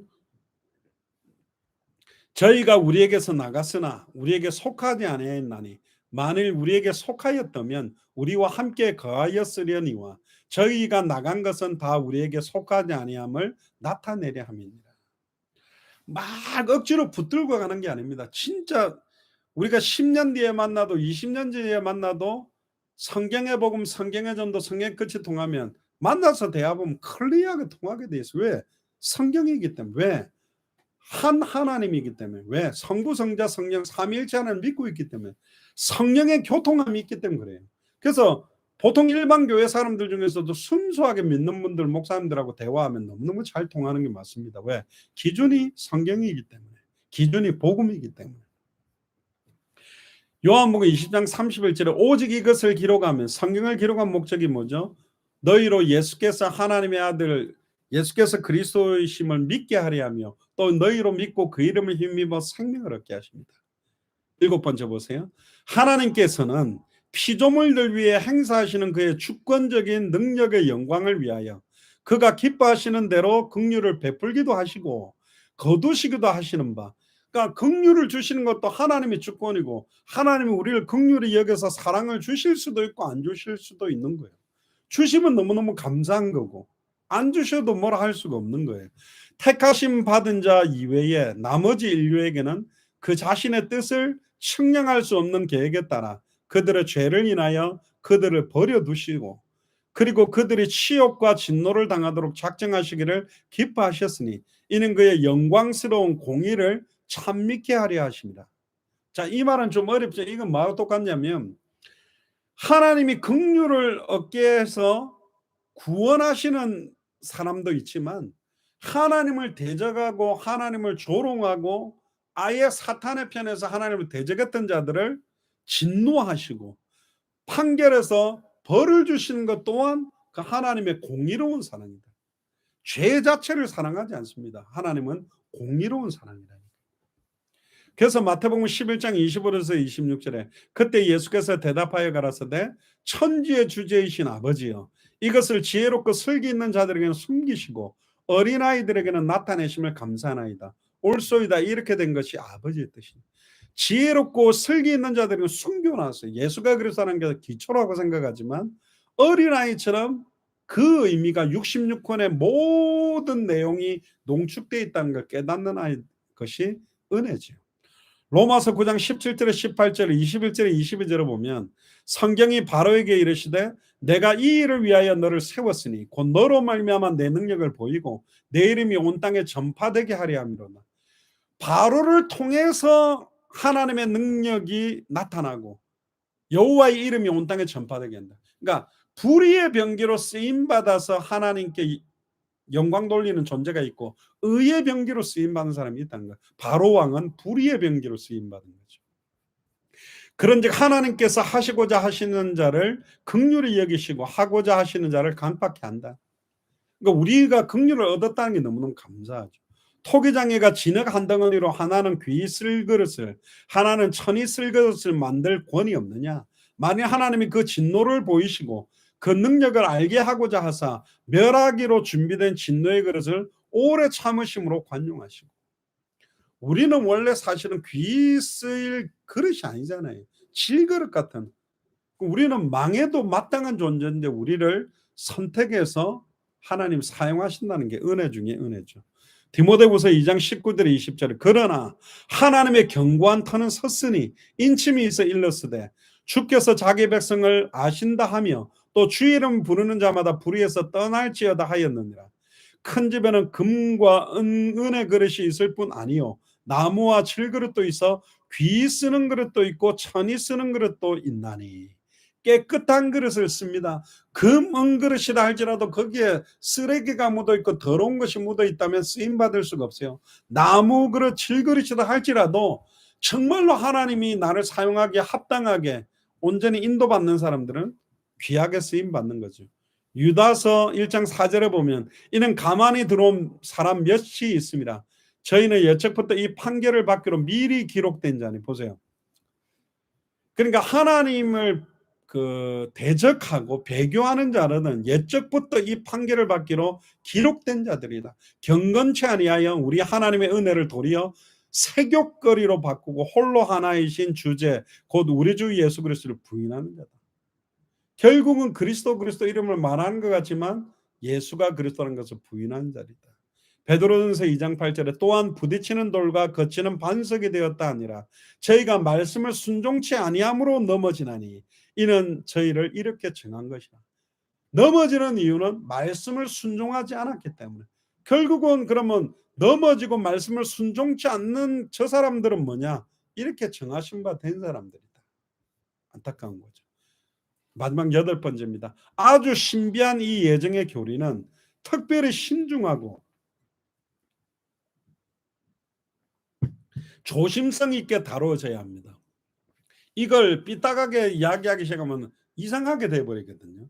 저희가 우리에게서 나갔으나 우리에게 속하지 아니하였나니 만일 우리에게 속하였다면 우리와 함께 거하였으려니와 저희가 나간 것은 다 우리에게 속하지 아니함을 나타내려 함이니라. 막 억지로 붙들고 가는 게 아닙니다. 진짜 우리가 10년 뒤에 만나도 20년 뒤에 만나도 성경의 복음, 성경의 전도, 성경의 끝이 통하면 만나서 대화보면 클리어하게 통하게 돼 있어요. 왜? 성경이기 때문에. 왜? 한 하나님이기 때문에. 왜? 성부, 성자, 성령 삼위일체 하나님을 믿고 있기 때문에. 성령의 교통함이 있기 때문에 그래요. 그래서 보통 일반 교회 사람들 중에서도 순수하게 믿는 분들 목사님들하고 대화하면 너무너무 잘 통하는 게 맞습니다. 왜? 기준이 성경이기 때문에, 기준이 복음이기 때문에. 요한복음 20장 31절에 오직 이것을 기록하면, 성경을 기록한 목적이 뭐죠? 너희로 예수께서 하나님의 아들, 예수께서 그리스도이심을 믿게 하려 하며 또 너희로 믿고 그 이름을 힘입어 생명을 얻게 하십니다. 7번째 보세요. 하나님께서는 피조물들 위해 행사하시는 그의 주권적인 능력의 영광을 위하여 그가 기뻐하시는 대로 긍휼을 베풀기도 하시고 거두시기도 하시는 바, 그러니까 긍휼을 주시는 것도 하나님의 주권이고 하나님이 우리를 긍휼히 여겨서 사랑을 주실 수도 있고 안 주실 수도 있는 거예요. 주시면 너무너무 감사한 거고 안 주셔도 뭐라 할 수가 없는 거예요. 택하심 받은 자 이외에 나머지 인류에게는 그 자신의 뜻을 측량할 수 없는 계획에 따라 그들의 죄를 인하여 그들을 버려두시고 그리고 그들이 치욕과 진노를 당하도록 작정하시기를 기뻐하셨으니 이는 그의 영광스러운 공의를 찬미케 하려 하십니다. 자, 이 말은 좀 어렵죠. 이건 뭐하고 똑같냐면 하나님이 긍휼을 얻게 해서 구원하시는 사람도 있지만 하나님을 대적하고 하나님을 조롱하고 아예 사탄의 편에서 하나님을 대적했던 자들을 진노하시고 판결해서 벌을 주시는 것 또한 그 하나님의 공의로운 사랑이다. 죄 자체를 사랑하지 않습니다. 하나님은 공의로운 사랑이다. 그래서 마태복음 11장 25절에서 26절에 그때 예수께서 대답하여 가라사대 천지의 주제이신 아버지여 이것을 지혜롭고 슬기 있는 자들에게는 숨기시고 어린아이들에게는 나타내심을 감사하나이다. 옳소이다. 이렇게 된 것이 아버지의 뜻입니다. 지혜롭고 슬기 있는 자들에게는 숨겨놨어요. 예수가 그리스도라는 게 기초라고 생각하지만 어린아이처럼 그 의미가 66권의 모든 내용이 농축되어 있다는 걸 깨닫는 것이 은혜죠. 로마서 9장 17절에 18절에 21절에 22절에 보면 성경이 바로에게 이르시되 내가 이 일을 위하여 너를 세웠으니 곧 너로 말미암아 내 능력을 보이고 내 이름이 온 땅에 전파되게 하려 함이로다. 바로를 통해서 하나님의 능력이 나타나고 여호와의 이름이 온 땅에 전파되게 한다. 그러니까 불의의 병기로 쓰임받아서 하나님께 영광 돌리는 존재가 있고 의의 병기로 쓰임받는 사람이 있다는 거예요. 바로 왕은 불의의 병기로 쓰임받은 거죠. 그런즉 하나님께서 하시고자 하시는 자를 긍휼히 여기시고 하고자 하시는 자를 간파케 한다. 그러니까 우리가 긍휼을 얻었다는 게 너무너무 감사하죠. 토기장애가 진흙 한 덩어리로 하나는 귀 쓸 그릇을 하나는 천이 쓸 그릇을 만들 권이 없느냐. 만일 하나님이 그 진노를 보이시고 그 능력을 알게 하고자 하사 멸하기로 준비된 진노의 그릇을 오래 참으심으로 관용하시고 우리는 원래 사실은 귀 쓸 그릇이 아니잖아요. 질그릇 같은 우리는 망해도 마땅한 존재인데 우리를 선택해서 하나님 사용하신다는 게 은혜 중에 은혜죠. 디모데후서 2장 19절에 20절에 그러나 하나님의 견고한 터는 섰으니 인침이 있어 일렀으되 주께서 자기 백성을 아신다 하며 또 주의 이름 부르는 자마다 불의에서 떠날지어다 하였느니라. 큰 집에는 금과 은의 그릇이 있을 뿐 아니요 나무와 질그릇도 있어 귀 쓰는 그릇도 있고 천이 쓰는 그릇도 있나니 깨끗한 그릇을 씁니다. 금, 은 그릇이라 할지라도 거기에 쓰레기가 묻어있고 더러운 것이 묻어있다면 쓰임받을 수가 없어요. 나무 그릇, 질그릇이라 할지라도 정말로 하나님이 나를 사용하기에 합당하게 온전히 인도받는 사람들은 귀하게 쓰임받는 거죠. 유다서 1장 4절에 보면 이는 가만히 들어온 사람 몇이 있습니다. 저희는 예적부터 이 판결을 받기로 미리 기록된 자니 보세요. 그러니까 하나님을 대적하고 배교하는 자는 옛적부터 이 판결을 받기로 기록된 자들이다. 경건치 아니하여 우리 하나님의 은혜를 도리어 세욕거리로 바꾸고 홀로 하나이신 주제 곧 우리 주 예수 그리스도를 부인하는 자다. 결국은 그리스도 이름을 말하는 것 같지만 예수가 그리스도라는 것을 부인하는 자리다. 베드로전서 2장 8절에 또한 부딪히는 돌과 거치는 반석이 되었다 하니라. 저희가 말씀을 순종치 아니함으로 넘어지나니 이는 저희를 이렇게 정한 것이라. 넘어지는 이유는 말씀을 순종하지 않았기 때문에. 결국은 그러면 넘어지고 말씀을 순종치 않는 저 사람들은 뭐냐? 이렇게 정하신 바 된 사람들이다. 안타까운 거죠. 마지막 8번째입니다. 아주 신비한 이 예정의 교리는 특별히 신중하고 조심성 있게 다루어져야 합니다. 이걸 삐딱하게 이야기하기 시작하면 이상하게 돼버리거든요.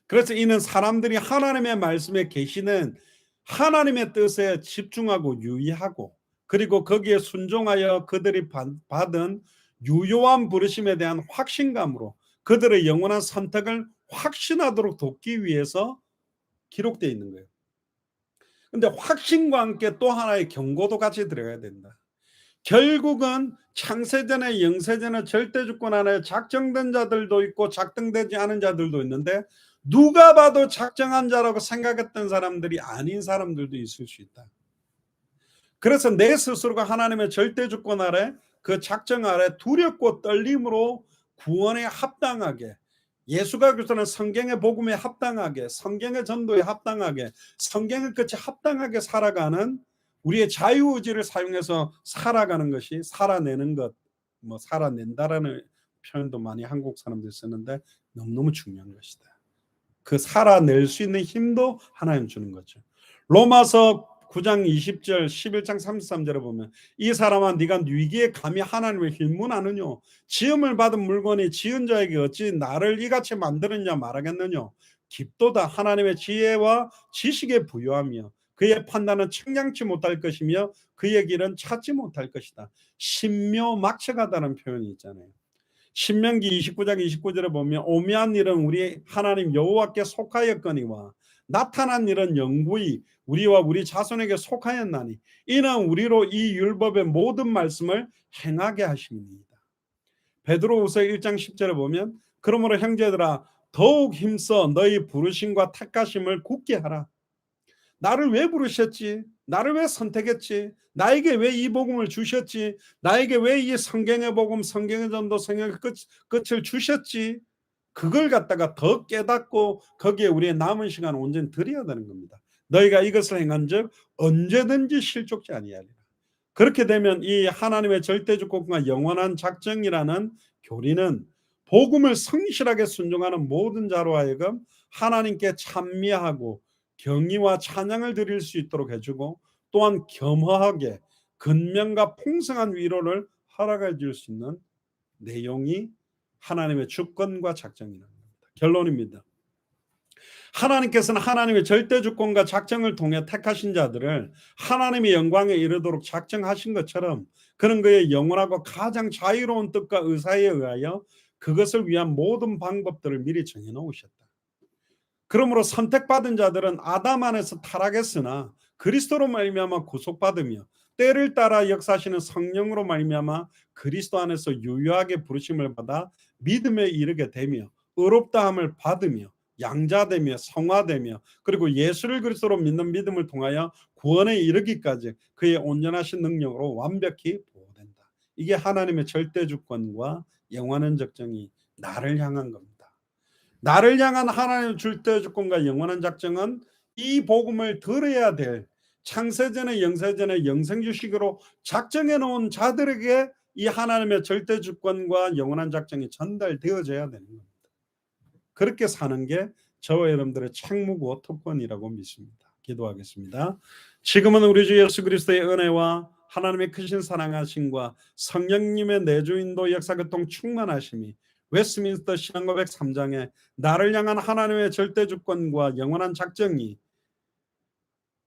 그래서 이는 사람들이 하나님의 말씀에 계시는 하나님의 뜻에 집중하고 유의하고, 그리고 거기에 순종하여 그들이 받은 유효한 부르심에 대한 확신감으로 그들의 영원한 선택을 확신하도록 돕기 위해서 기록되어 있는 거예요. 근데 확신과 함께 또 하나의 경고도 같이 들어가야 된다. 결국은 창세전에 영세전에 절대주권 안에 작정된 자들도 있고 작정되지 않은 자들도 있는데, 누가 봐도 작정한 자라고 생각했던 사람들이 아닌 사람들도 있을 수 있다. 그래서 내 스스로가 하나님의 절대주권 아래, 그 작정 아래 두렵고 떨림으로 구원에 합당하게, 예수가 그리스도는 성경의 복음에 합당하게, 성경의 전도에 합당하게, 성경의 끝에 합당하게 살아가는 우리의 자유의지를 사용해서 살아가는 것이, 살아내는 것, 뭐 살아낸다라는 표현도 많이 한국 사람들이 쓰는데 너무너무 중요한 것이다. 그 살아낼 수 있는 힘도 하나님 주는 거죠. 로마서 9장 20절 11장 33절에 보면 이 사람아 네가 위기에 감히 하나님을 힐문하느냐, 지음을 받은 물건이 지은 자에게 어찌 나를 이같이 만드느냐 말하겠느냐. 깊도다 하나님의 지혜와 지식에 부유하며 그의 판단은 측량치 못할 것이며 그의 길은 찾지 못할 것이다. 신묘막측하다는 표현이 있잖아요. 신명기 29장 29절에 보면 오묘한 일은 우리 하나님 여호와께 속하였거니와 나타난 일은 영구히 우리와 우리 자손에게 속하였나니 이는 우리로 이 율법의 모든 말씀을 행하게 하심이니이다. 베드로후서 1장 10절에 보면 그러므로 형제들아 더욱 힘써 너희 부르심과 택하심을 굳게 하라. 나를 왜 부르셨지? 나를 왜 선택했지? 나에게 왜 이 복음을 주셨지? 나에게 왜 이 성경의 복음, 성경의 전도, 성경의 끝을 주셨지? 그걸 갖다가 더 깨닫고 거기에 우리의 남은 시간을 온전히 드려야 되는 겁니다. 너희가 이것을 행한 즉 언제든지 실족지 아니하리라. 그렇게 되면 이 하나님의 절대주권과 영원한 작정이라는 교리는 복음을 성실하게 순종하는 모든 자로 하여금 하나님께 찬미하고 경의와 찬양을 드릴 수 있도록 해주고, 또한 겸허하게 근면과 풍성한 위로를 허락해 줄 수 있는 내용이 하나님의 주권과 작정이라는 겁니다. 결론입니다. 하나님께서는 하나님의 절대주권과 작정을 통해 택하신 자들을 하나님의 영광에 이르도록 작정하신 것처럼 그는 그의 영원하고 가장 자유로운 뜻과 의사에 의하여 그것을 위한 모든 방법들을 미리 정해놓으셨다. 그러므로 선택받은 자들은 아담 안에서 타락했으나 그리스도로 말미암아 구속받으며 때를 따라 역사하시는 성령으로 말미암아 그리스도 안에서 유효하게 부르심을 받아 믿음에 이르게 되며 의롭다함을 받으며 양자되며 성화되며 그리고 예수를 그리스도로 믿는 믿음을 통하여 구원에 이르기까지 그의 온전하신 능력으로 완벽히 보호된다. 이게 하나님의 절대주권과 영원한 작정이 나를 향한 겁니다. 나를 향한 하나님의 절대주권과 영원한 작정은 이 복음을 들어야 될 창세전에 영세전에 영생주식으로 작정해 놓은 자들에게 이 하나님의 절대주권과 영원한 작정이 전달되어져야 되는 겁니다. 그렇게 사는 게 저와 여러분들의 책무고 특권이라고 믿습니다. 기도하겠습니다. 지금은 우리 주 예수 그리스도의 은혜와 하나님의 크신 사랑하심과 성령님의 내주인도 역사교통 충만하심이 웨스트민스터 신앙고백 3장에 나를 향한 하나님의 절대주권과 영원한 작정이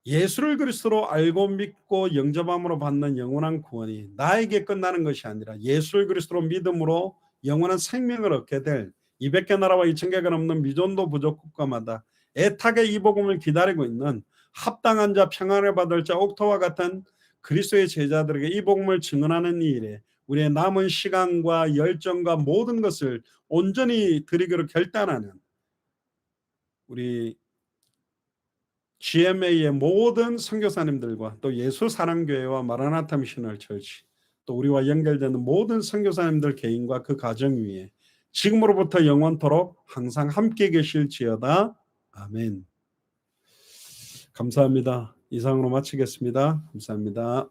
예수를 그리스도로 알고 믿고 영접함으로 받는 영원한 구원이 나에게 끝나는 것이 아니라 예수를 그리스도로 믿음으로 영원한 생명을 얻게 될 200개 나라와 2000개가 넘는 미전도 부족 국가마다 애타게 이 복음을 기다리고 있는 합당한 자, 평안을 받을 자, 옥토와 같은 그리스도의 제자들에게 이 복음을 증언하는 이 일에 우리의 남은 시간과 열정과 모든 것을 온전히 드리기로 결단하는 우리 GMA의 모든 선교사님들과 또 예수사랑교회와 마라나타 미셔널 처치, 또 우리와 연결되는 모든 선교사님들 개인과 그 가정 위에 지금으로부터 영원토록 항상 함께 계실지어다. 아멘. 감사합니다. 이상으로 마치겠습니다. 감사합니다.